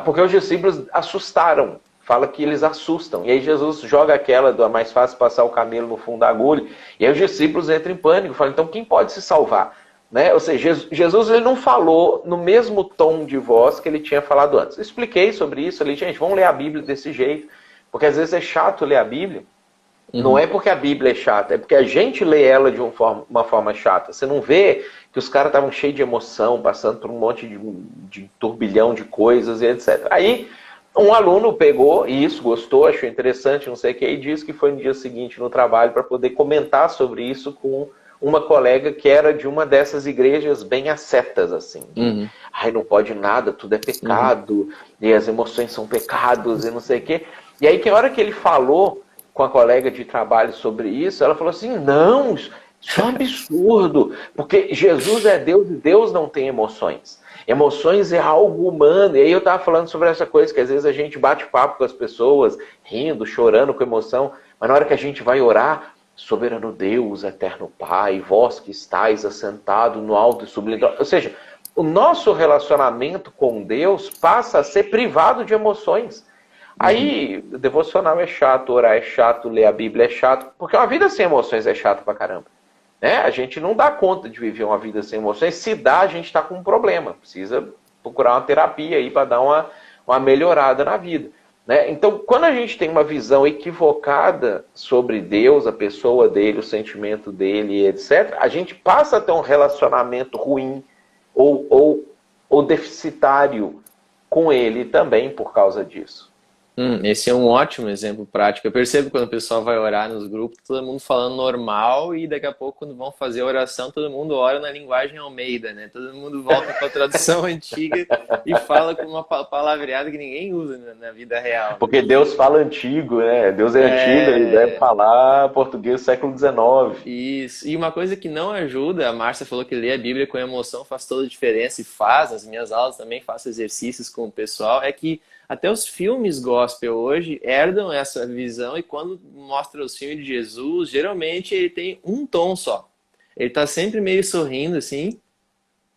porque os discípulos assustaram. Fala que eles assustam. E aí Jesus joga aquela do mais fácil passar o camelo no fundo da agulha. E aí os discípulos entram em pânico. Falam, então quem pode se salvar? Né? Ou seja, Jesus ele não falou no mesmo tom de voz que ele tinha falado antes. Eu expliquei sobre isso. Ali, gente, vamos ler a Bíblia desse jeito. Porque às vezes é chato ler a Bíblia. Não é porque a Bíblia é chata, é porque a gente lê ela de uma forma chata. Você não vê que os caras estavam cheios de emoção, passando por um monte de turbilhão de coisas e etc. Aí, um aluno pegou isso, gostou, achou interessante, não sei o que, e disse que foi no dia seguinte no trabalho para poder comentar sobre isso com uma colega que era de uma dessas igrejas bem ascetas, assim. Ai, não pode nada, tudo é pecado, e as emoções são pecados, e não sei o que. E aí, que hora que ele falou com a colega de trabalho sobre isso, ela falou assim, não, isso é um absurdo, porque Jesus é Deus e Deus não tem emoções. Emoções é algo humano. E aí eu estava falando sobre essa coisa, que às vezes a gente bate papo com as pessoas, rindo, chorando com emoção, mas na hora que a gente vai orar, soberano Deus, eterno Pai, vós que estáis assentado no alto e sublime. Ou seja, o nosso relacionamento com Deus passa a ser privado de emoções. Aí, devocional é chato, orar é chato, ler a Bíblia é chato, porque uma vida sem emoções é chato pra caramba. Né? A gente não dá conta de viver uma vida sem emoções. Se dá, a gente está com um problema. Precisa procurar uma terapia aí para dar uma melhorada na vida. Né? Então, quando a gente tem uma visão equivocada sobre Deus, a pessoa dele, o sentimento dele, etc., a gente passa a ter um relacionamento ruim ou deficitário com ele também por causa disso. Esse é um ótimo exemplo prático. Eu percebo quando o pessoal vai orar nos grupos, todo mundo falando normal, e daqui a pouco, quando vão fazer a oração, todo mundo ora na linguagem Almeida, né? Todo mundo volta para a tradução antiga e fala com uma palavreada que ninguém usa na vida real. Porque Deus fala antigo, né? Deus é antigo, ele deve falar português do século XIX. Isso. E uma coisa que não ajuda, a Márcia falou que ler a Bíblia com emoção faz toda a diferença, e faz, nas minhas aulas também faço exercícios com o pessoal, é que até os filmes gospel hoje herdam essa visão, e quando mostra os filmes de Jesus, geralmente ele tem um tom só. Ele tá sempre meio sorrindo assim,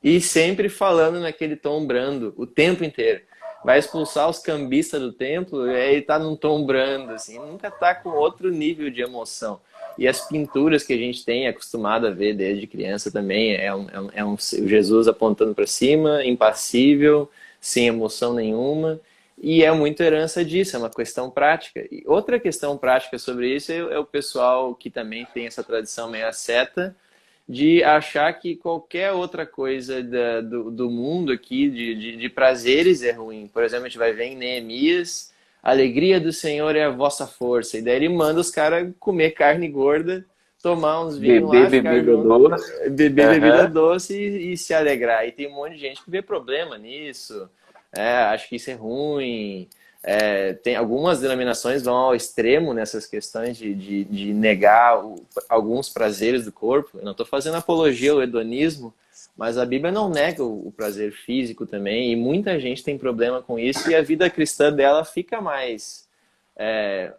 e sempre falando naquele tom brando, o tempo inteiro. Vai expulsar os cambistas do templo, ele tá num tom brando, assim, nunca tá com outro nível de emoção. E as pinturas que a gente tem acostumado a ver desde criança também, é um Jesus apontando para cima, impassível, sem emoção nenhuma. E é muito herança disso, é uma questão prática. E outra questão prática sobre isso é o pessoal que também tem essa tradição meio asceta, de achar que qualquer outra coisa do mundo aqui, de prazeres, é ruim. Por exemplo, a gente vai ver em Neemias, a alegria do Senhor é a vossa força. E daí ele manda os caras comer carne gorda, tomar uns vinhos lá, ficar junto, beber bebida doce e se alegrar. E tem um monte de gente que vê problema nisso. Acho que isso é ruim. Tem algumas denominações vão ao extremo nessas questões de negar alguns prazeres do corpo. Eu não estou fazendo apologia ao hedonismo, mas a Bíblia não nega o prazer físico também, e muita gente tem problema com isso, e a vida cristã dela fica mais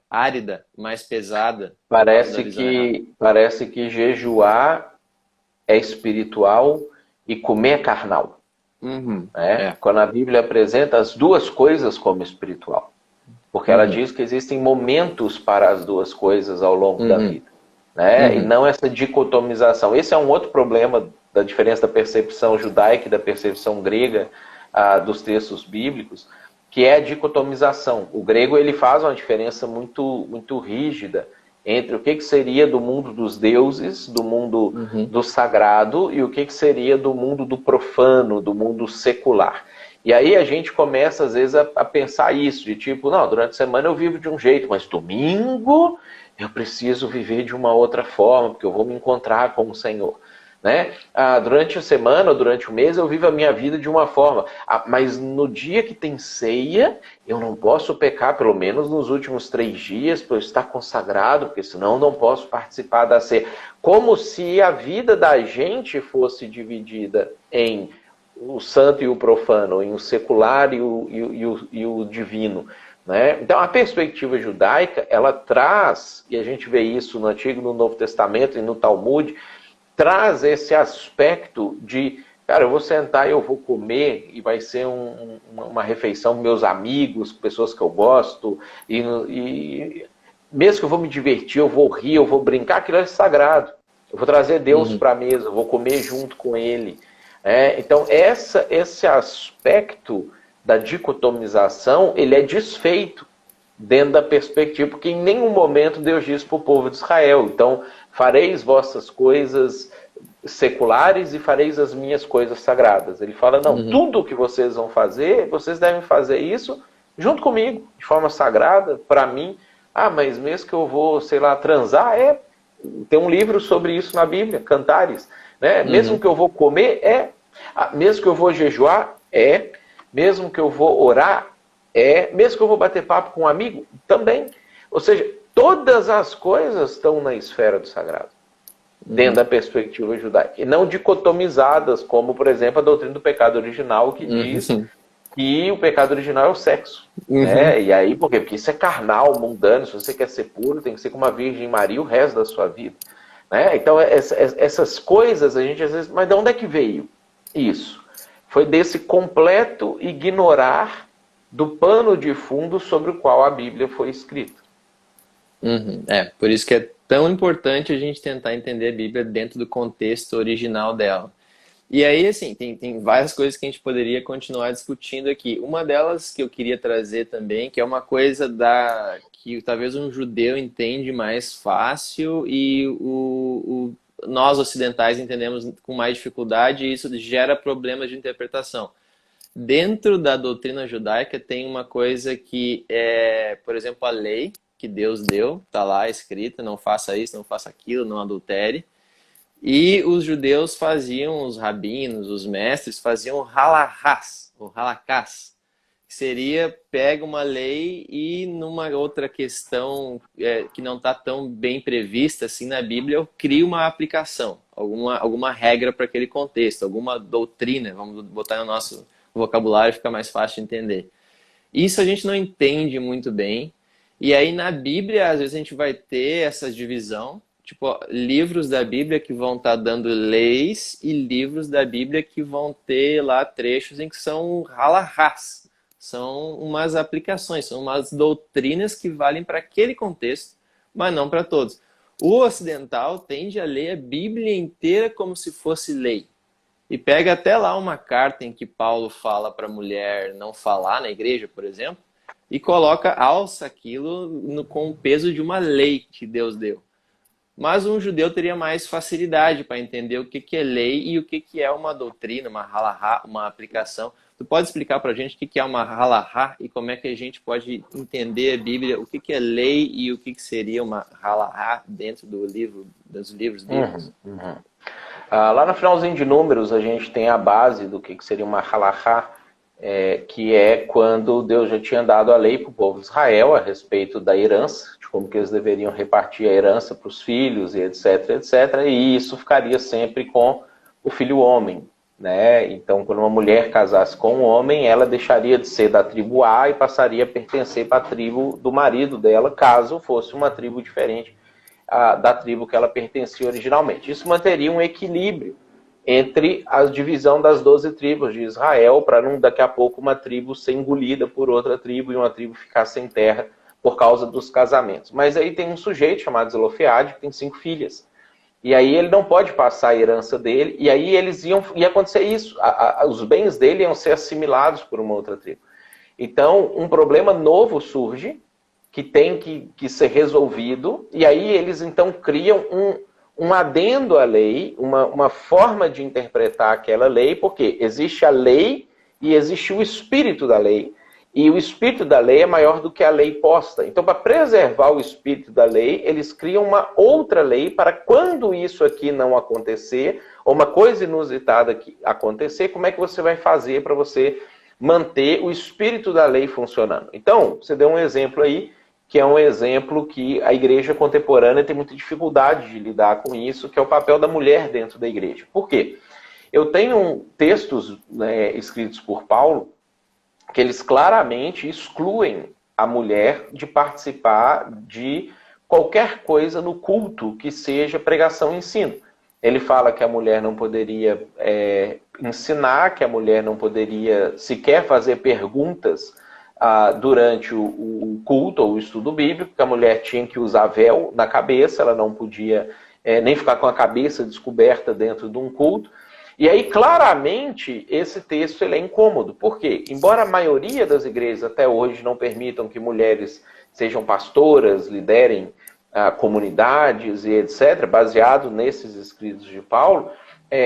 árida, mais pesada. Parece que jejuar é espiritual e comer é carnal. Quando a Bíblia apresenta as duas coisas como espiritual, porque ela diz que existem momentos para as duas coisas ao longo da vida, né? E não essa dicotomização. Esse é um outro problema da diferença da percepção judaica e da percepção grega dos textos bíblicos, que é a dicotomização. O grego ele faz uma diferença muito, muito rígida entre o que seria do mundo dos deuses, do mundo do sagrado, e o que seria do mundo do profano, do mundo secular. E aí a gente começa, às vezes, a pensar isso, de tipo, não, durante a semana eu vivo de um jeito, mas domingo eu preciso viver de uma outra forma, porque eu vou me encontrar com o Senhor. Né? Durante a semana ou durante o mês eu vivo a minha vida de uma forma, mas no dia que tem ceia eu não posso pecar, pelo menos nos últimos 3 dias, para eu estar consagrado, porque senão eu não posso participar da ceia. Como se a vida da gente fosse dividida em o santo e o profano, em o secular e o divino. Né? Então a perspectiva judaica, ela traz, e a gente vê isso no Antigo e no Novo Testamento e no Talmud, traz esse aspecto de, cara, eu vou sentar e eu vou comer, e vai ser uma refeição com meus amigos, pessoas que eu gosto, e mesmo que eu vou me divertir, eu vou rir, eu vou brincar, aquilo é sagrado. Eu vou trazer Deus para a mesa, eu vou comer junto com Ele. Então, esse aspecto da dicotomização, ele é desfeito dentro da perspectiva, porque em nenhum momento Deus diz para o povo de Israel, então, fareis vossas coisas seculares e fareis as minhas coisas sagradas. Ele fala, não, tudo o que vocês vão fazer, vocês devem fazer isso junto comigo, de forma sagrada, para mim. Mas mesmo que eu vou, sei lá, transar, tem um livro sobre isso na Bíblia, Cantares. Né? Mesmo que eu vou comer, mesmo que eu vou jejuar, mesmo que eu vou orar, mesmo que eu vou bater papo com um amigo, também. Ou seja, todas as coisas estão na esfera do sagrado. dentro da perspectiva judaica. E não dicotomizadas, como, por exemplo, a doutrina do pecado original, que diz que o pecado original é o sexo. Né? E aí, por quê? Porque isso é carnal, mundano. Se você quer ser puro, tem que ser com uma Virgem Maria o resto da sua vida. Né? Então, essas coisas, a gente às vezes... Mas de onde é que veio isso? Foi desse completo ignorar do pano de fundo sobre o qual a Bíblia foi escrita. Por isso que é tão importante a gente tentar entender a Bíblia dentro do contexto original dela. E aí, assim, tem várias coisas que a gente poderia continuar discutindo aqui. Uma delas que eu queria trazer também, que é uma coisa que talvez um judeu entende mais fácil e nós ocidentais entendemos com mais dificuldade, e isso gera problemas de interpretação. Dentro da doutrina judaica tem uma coisa que é, por exemplo, a lei que Deus deu, está lá escrita, não faça isso, não faça aquilo, não adultere. E os judeus faziam, os rabinos, os mestres, faziam o halachás, que seria, pega uma lei e numa outra questão que não está tão bem prevista assim na Bíblia, eu crio uma aplicação, alguma regra para aquele contexto, alguma doutrina, vamos botar no nosso vocabulário, fica mais fácil de entender. Isso a gente não entende muito bem, e aí na Bíblia, às vezes a gente vai ter essa divisão, tipo, livros da Bíblia que vão estar dando leis e livros da Bíblia que vão ter lá trechos em que são halachás. São umas aplicações, são umas doutrinas que valem para aquele contexto, mas não para todos. O ocidental tende a ler a Bíblia inteira como se fosse lei. E pega até lá uma carta em que Paulo fala para a mulher não falar na igreja, por exemplo, e alça aquilo com o peso de uma lei que Deus deu. Mas um judeu teria mais facilidade para entender o que é lei e o que é uma doutrina, uma halahá, uma aplicação. Tu pode explicar para a gente o que é uma halahá e como é que a gente pode entender a Bíblia, o que é lei e o que seria uma halahá dentro dos livros bíblicos? Lá no finalzinho de Números, a gente tem a base do que seria uma halahá, que é quando Deus já tinha dado a lei para o povo de Israel a respeito da herança, de como que eles deveriam repartir a herança para os filhos, e etc, etc. E isso ficaria sempre com o filho homem. Né? Então, quando uma mulher casasse com um homem, ela deixaria de ser da tribo A e passaria a pertencer para a tribo do marido dela, caso fosse uma tribo diferente da tribo que ela pertencia originalmente. Isso manteria um equilíbrio entre a divisão das 12 tribos de Israel, para não daqui a pouco uma tribo ser engolida por outra tribo e uma tribo ficar sem terra por causa dos casamentos. Mas aí tem um sujeito chamado Zelofeade, que tem 5 filhas. E aí ele não pode passar a herança dele, e aí ia acontecer isso, os bens dele iam ser assimilados por uma outra tribo. Então, um problema novo surge, que tem que ser resolvido, e aí eles então criam um adendo à lei, uma forma de interpretar aquela lei, porque existe a lei e existe o espírito da lei. E o espírito da lei é maior do que a lei posta. Então, para preservar o espírito da lei, eles criam uma outra lei para quando isso aqui não acontecer, ou uma coisa inusitada que acontecer, como é que você vai fazer para você manter o espírito da lei funcionando? Então, você deu um exemplo aí, que é um exemplo que a igreja contemporânea tem muita dificuldade de lidar com isso, que é o papel da mulher dentro da igreja. Por quê? Eu tenho textos escritos por Paulo, que eles claramente excluem a mulher de participar de qualquer coisa no culto que seja pregação e ensino. Ele fala que a mulher não poderia ensinar, que a mulher não poderia sequer fazer perguntas durante o culto ou o estudo bíblico, que a mulher tinha que usar véu na cabeça, ela não podia nem ficar com a cabeça descoberta dentro de um culto. E aí, claramente, esse texto ele é incômodo. Por quê? Embora a maioria das igrejas até hoje não permitam que mulheres sejam pastoras, liderem comunidades e etc., baseado nesses escritos de Paulo,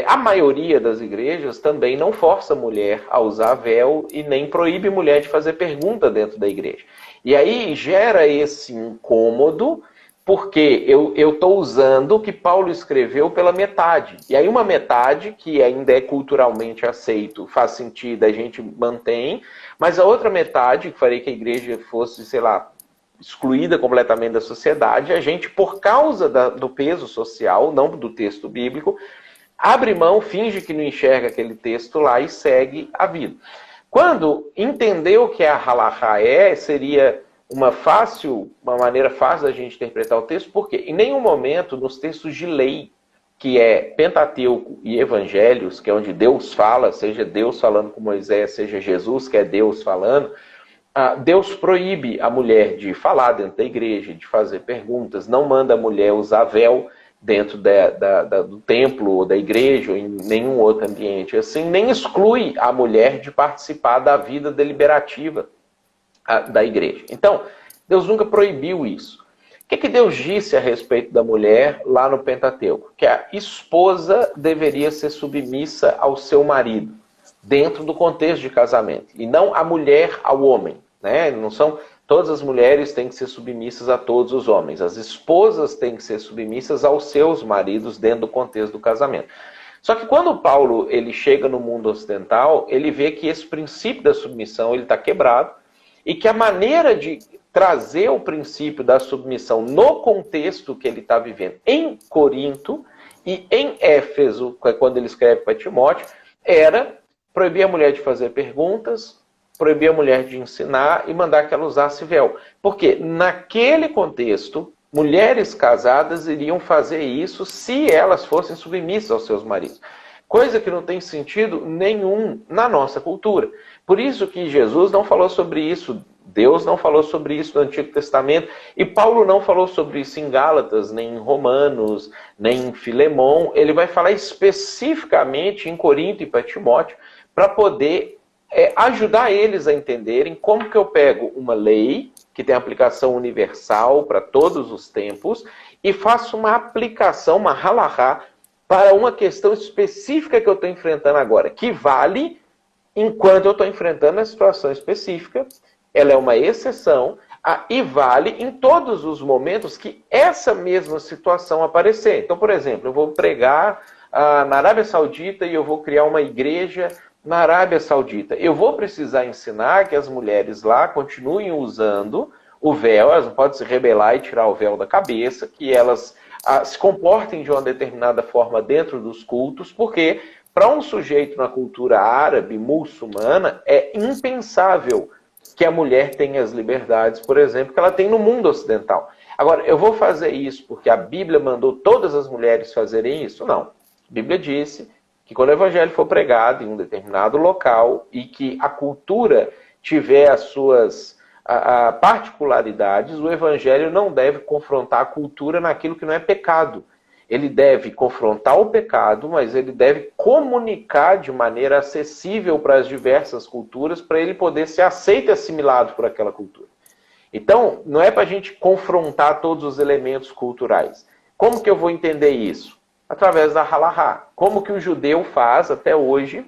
a maioria das igrejas também não força a mulher a usar véu e nem proíbe mulher de fazer pergunta dentro da igreja. E aí gera esse incômodo, porque eu estou usando o que Paulo escreveu pela metade. E aí uma metade, que ainda é culturalmente aceito, faz sentido, a gente mantém, mas a outra metade, que faria que a igreja fosse, sei lá, excluída completamente da sociedade, a gente, por causa do peso social, não do texto bíblico, abre mão, finge que não enxerga aquele texto lá e segue a vida. Quando entender o que a halahá seria uma maneira fácil da gente interpretar o texto, porque em nenhum momento nos textos de lei, que é Pentateuco e Evangelhos, que é onde Deus fala, seja Deus falando com Moisés, seja Jesus, que é Deus falando, Deus proíbe a mulher de falar dentro da igreja, de fazer perguntas, não manda a mulher usar véu dentro do templo ou da igreja ou em nenhum outro ambiente assim, nem exclui a mulher de participar da vida deliberativa da igreja. Então, Deus nunca proibiu isso. O que Deus disse a respeito da mulher lá no Pentateuco? Que a esposa deveria ser submissa ao seu marido, dentro do contexto de casamento, e não a mulher ao homem. Né? Não são todas as mulheres têm que ser submissas a todos os homens. As esposas têm que ser submissas aos seus maridos dentro do contexto do casamento. Só que quando Paulo ele chega no mundo ocidental, ele vê que esse princípio da submissão está quebrado e que a maneira de trazer o princípio da submissão no contexto que ele está vivendo em Corinto e em Éfeso, quando ele escreve para Timóteo, era proibir a mulher de fazer perguntas, proibir a mulher de ensinar e mandar que ela usasse véu. Porque naquele contexto, mulheres casadas iriam fazer isso se elas fossem submissas aos seus maridos. Coisa que não tem sentido nenhum na nossa cultura. Por isso que Jesus não falou sobre isso, Deus não falou sobre isso no Antigo Testamento, e Paulo não falou sobre isso em Gálatas, nem em Romanos, nem em Filemão. Ele vai falar especificamente em Corinto e para Timóteo, para poder ajudar eles a entenderem como que eu pego uma lei, que tem aplicação universal para todos os tempos, e faço uma aplicação, uma halahá, para uma questão específica que eu estou enfrentando agora, que vale enquanto eu estou enfrentando a situação específica, ela é uma exceção, e vale em todos os momentos que essa mesma situação aparecer. Então, por exemplo, eu vou pregar na Arábia Saudita e eu vou criar uma igreja na Arábia Saudita. Eu vou precisar ensinar que as mulheres lá continuem usando o véu, elas não podem se rebelar e tirar o véu da cabeça, que elas se comportem de uma determinada forma dentro dos cultos, porque para um sujeito na cultura árabe, muçulmana, é impensável que a mulher tenha as liberdades, por exemplo, que ela tem no mundo ocidental. Agora, eu vou fazer isso porque a Bíblia mandou todas as mulheres fazerem isso? Não. A Bíblia disse que quando o evangelho for pregado em um determinado local e que a cultura tiver as suas particularidades, o evangelho não deve confrontar a cultura naquilo que não é pecado. Ele deve confrontar o pecado, mas ele deve comunicar de maneira acessível para as diversas culturas, para ele poder ser aceito e assimilado por aquela cultura. Então, não é para a gente confrontar todos os elementos culturais. Como que eu vou entender isso? Através da halahá. Como que o judeu faz até hoje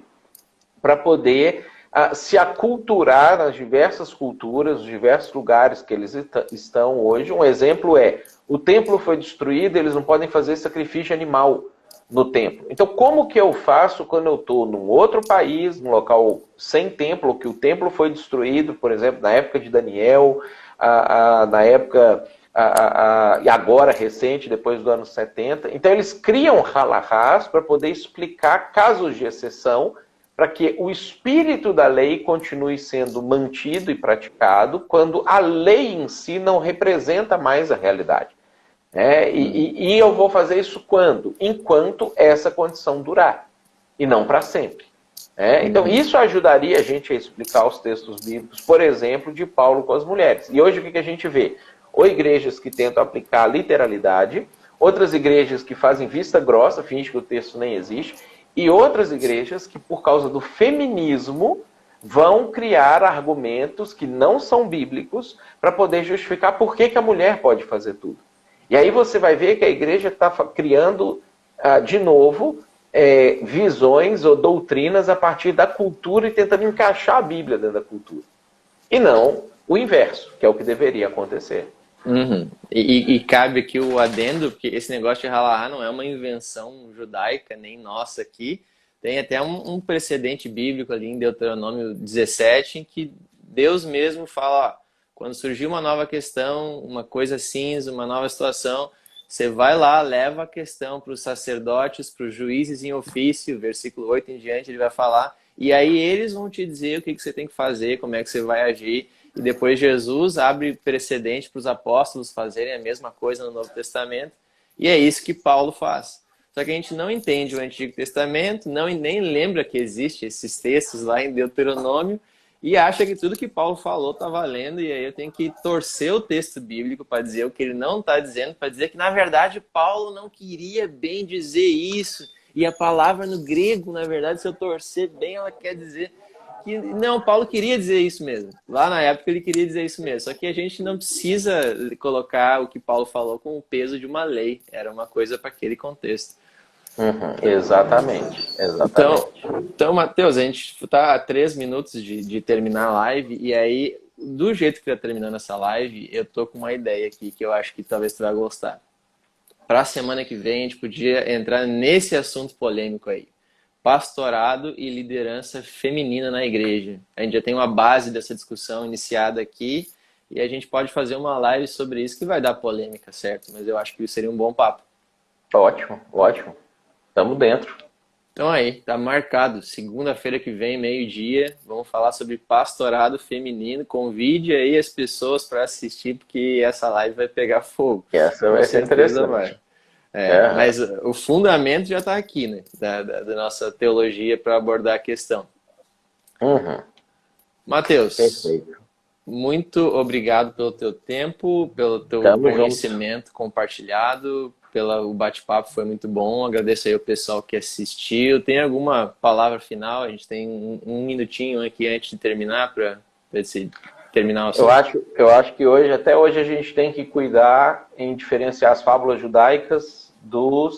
para poder se aculturar nas diversas culturas, nos diversos lugares que eles estão hoje. Um exemplo é, o templo foi destruído, eles não podem fazer sacrifício animal no templo. Então, como que eu faço quando eu estou num outro país, num local sem templo, que o templo foi destruído, por exemplo, na época de Daniel, na época, e agora recente, depois do ano 70. Então, eles criam halahás para poder explicar casos de exceção, para que o espírito da lei continue sendo mantido e praticado, quando a lei em si não representa mais a realidade. E eu vou fazer isso quando? Enquanto essa condição durar, e não para sempre. Então, isso ajudaria a gente a explicar os textos bíblicos, por exemplo, de Paulo com as mulheres. E hoje o que a gente vê? Ou igrejas que tentam aplicar a literalidade, outras igrejas que fazem vista grossa, fingem que o texto nem existe, e outras igrejas que, por causa do feminismo, vão criar argumentos que não são bíblicos para poder justificar por que a mulher pode fazer tudo. E aí você vai ver que a igreja está criando, de novo, visões ou doutrinas a partir da cultura e tentando encaixar a Bíblia dentro da cultura. E não o inverso, que é o que deveria acontecer. Uhum. E cabe aqui o adendo, porque esse negócio de halahá não é uma invenção judaica, nem nossa aqui. Tem até um precedente bíblico ali em Deuteronômio 17, em que Deus mesmo fala, Quando surgir uma nova questão, uma coisa cinza, uma nova situação, você vai lá, leva a questão para os sacerdotes, para os juízes em ofício, versículo 8 em diante, ele vai falar, e aí eles vão te dizer o que você tem que fazer, como é que você vai agir, e depois Jesus abre precedente para os apóstolos fazerem a mesma coisa no Novo Testamento, e é isso que Paulo faz. Só que a gente não entende o Antigo Testamento, nem lembra que existe esses textos lá em Deuteronômio, e acha que tudo que Paulo falou está valendo, e aí eu tenho que torcer o texto bíblico para dizer o que ele não está dizendo, para dizer que, na verdade, Paulo não queria bem dizer isso, e a palavra no grego, na verdade, se eu torcer bem, ela quer dizer que... Não, Paulo queria dizer isso mesmo. Lá na época ele queria dizer isso mesmo, só que a gente não precisa colocar o que Paulo falou com o peso de uma lei, era uma coisa para aquele contexto. Exatamente. Então, Matheus, a gente está a 3 minutos de terminar a live, e aí, do jeito que está terminando essa live, eu tô com uma ideia aqui que eu acho que talvez tu vai gostar. Para a semana que vem, a gente podia entrar nesse assunto polêmico aí. Pastorado e liderança feminina na igreja. A gente já tem uma base dessa discussão iniciada aqui, e a gente pode fazer uma live sobre isso que vai dar polêmica, certo? Mas eu acho que seria um bom papo. Ótimo, ótimo. Estamos dentro. Então aí, tá marcado. Segunda-feira que vem, meio-dia, vamos falar sobre pastorado feminino. Convide aí as pessoas para assistir, porque essa live vai pegar fogo. Essa vai ser interessante. Mas o fundamento já está aqui, né? Da nossa teologia para abordar a questão. Matheus, perfeito. Muito obrigado pelo teu tempo, pelo teu conhecimento compartilhado. O bate-papo foi muito bom, agradeço aí o pessoal que assistiu. Tem alguma palavra final? A gente tem um minutinho aqui antes de terminar para terminar o assunto. Eu acho que até hoje a gente tem que cuidar em diferenciar as fábulas judaicas do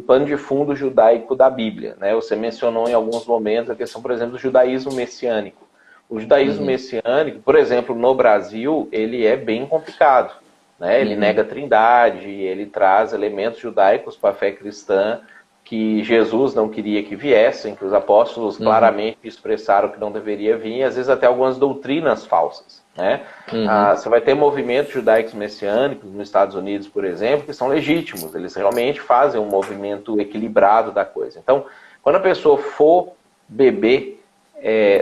pano de fundo judaico da Bíblia, né? Você mencionou em alguns momentos a questão, por exemplo, do judaísmo messiânico. O judaísmo messiânico, por exemplo, no Brasil, ele é bem complicado. Né? Ele nega a trindade, ele traz elementos judaicos para a fé cristã que Jesus não queria que viessem, que os apóstolos claramente expressaram que não deveria vir, e às vezes até algumas doutrinas falsas. Né? Você vai ter movimentos judaicos messiânicos nos Estados Unidos, por exemplo, que são legítimos, eles realmente fazem um movimento equilibrado da coisa. Então, quando a pessoa for beber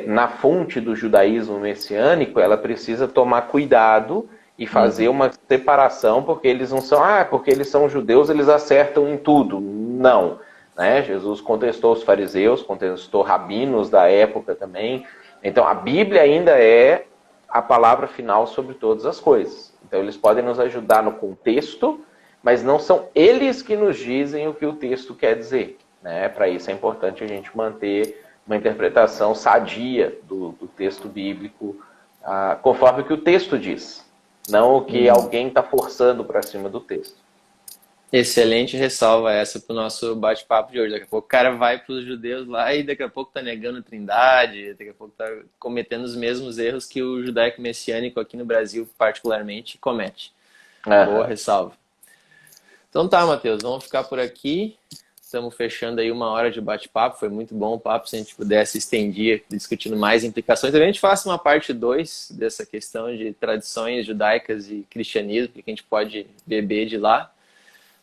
na fonte do judaísmo messiânico, ela precisa tomar cuidado e fazer uma separação, porque eles não são, porque eles são judeus, eles acertam em tudo. Não. Né? Jesus contestou os fariseus, contestou rabinos da época também. Então, a Bíblia ainda é a palavra final sobre todas as coisas. Então, eles podem nos ajudar no contexto, mas não são eles que nos dizem o que o texto quer dizer. Né? Para isso é importante a gente manter uma interpretação sadia do texto bíblico, conforme o que o texto diz. Não o que alguém está forçando para cima do texto. Excelente ressalva essa para o nosso bate-papo de hoje. Daqui a pouco o cara vai para os judeus lá e daqui a pouco está negando a trindade, daqui a pouco está cometendo os mesmos erros que o judaico messiânico aqui no Brasil particularmente comete. Boa ressalva. Então tá, Matheus, vamos ficar por aqui. Estamos fechando aí 1 hora de bate-papo, foi muito bom o papo, se a gente pudesse estender discutindo mais implicações. Também a gente faça uma parte 2 dessa questão de tradições judaicas e cristianismo, que a gente pode beber de lá.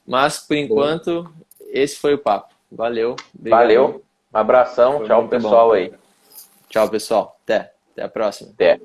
Mas, por enquanto, esse foi o papo. Valeu. Obrigado. Valeu, um abração, foi tchau pessoal bom. Aí. Tchau, pessoal. Até a próxima. Até.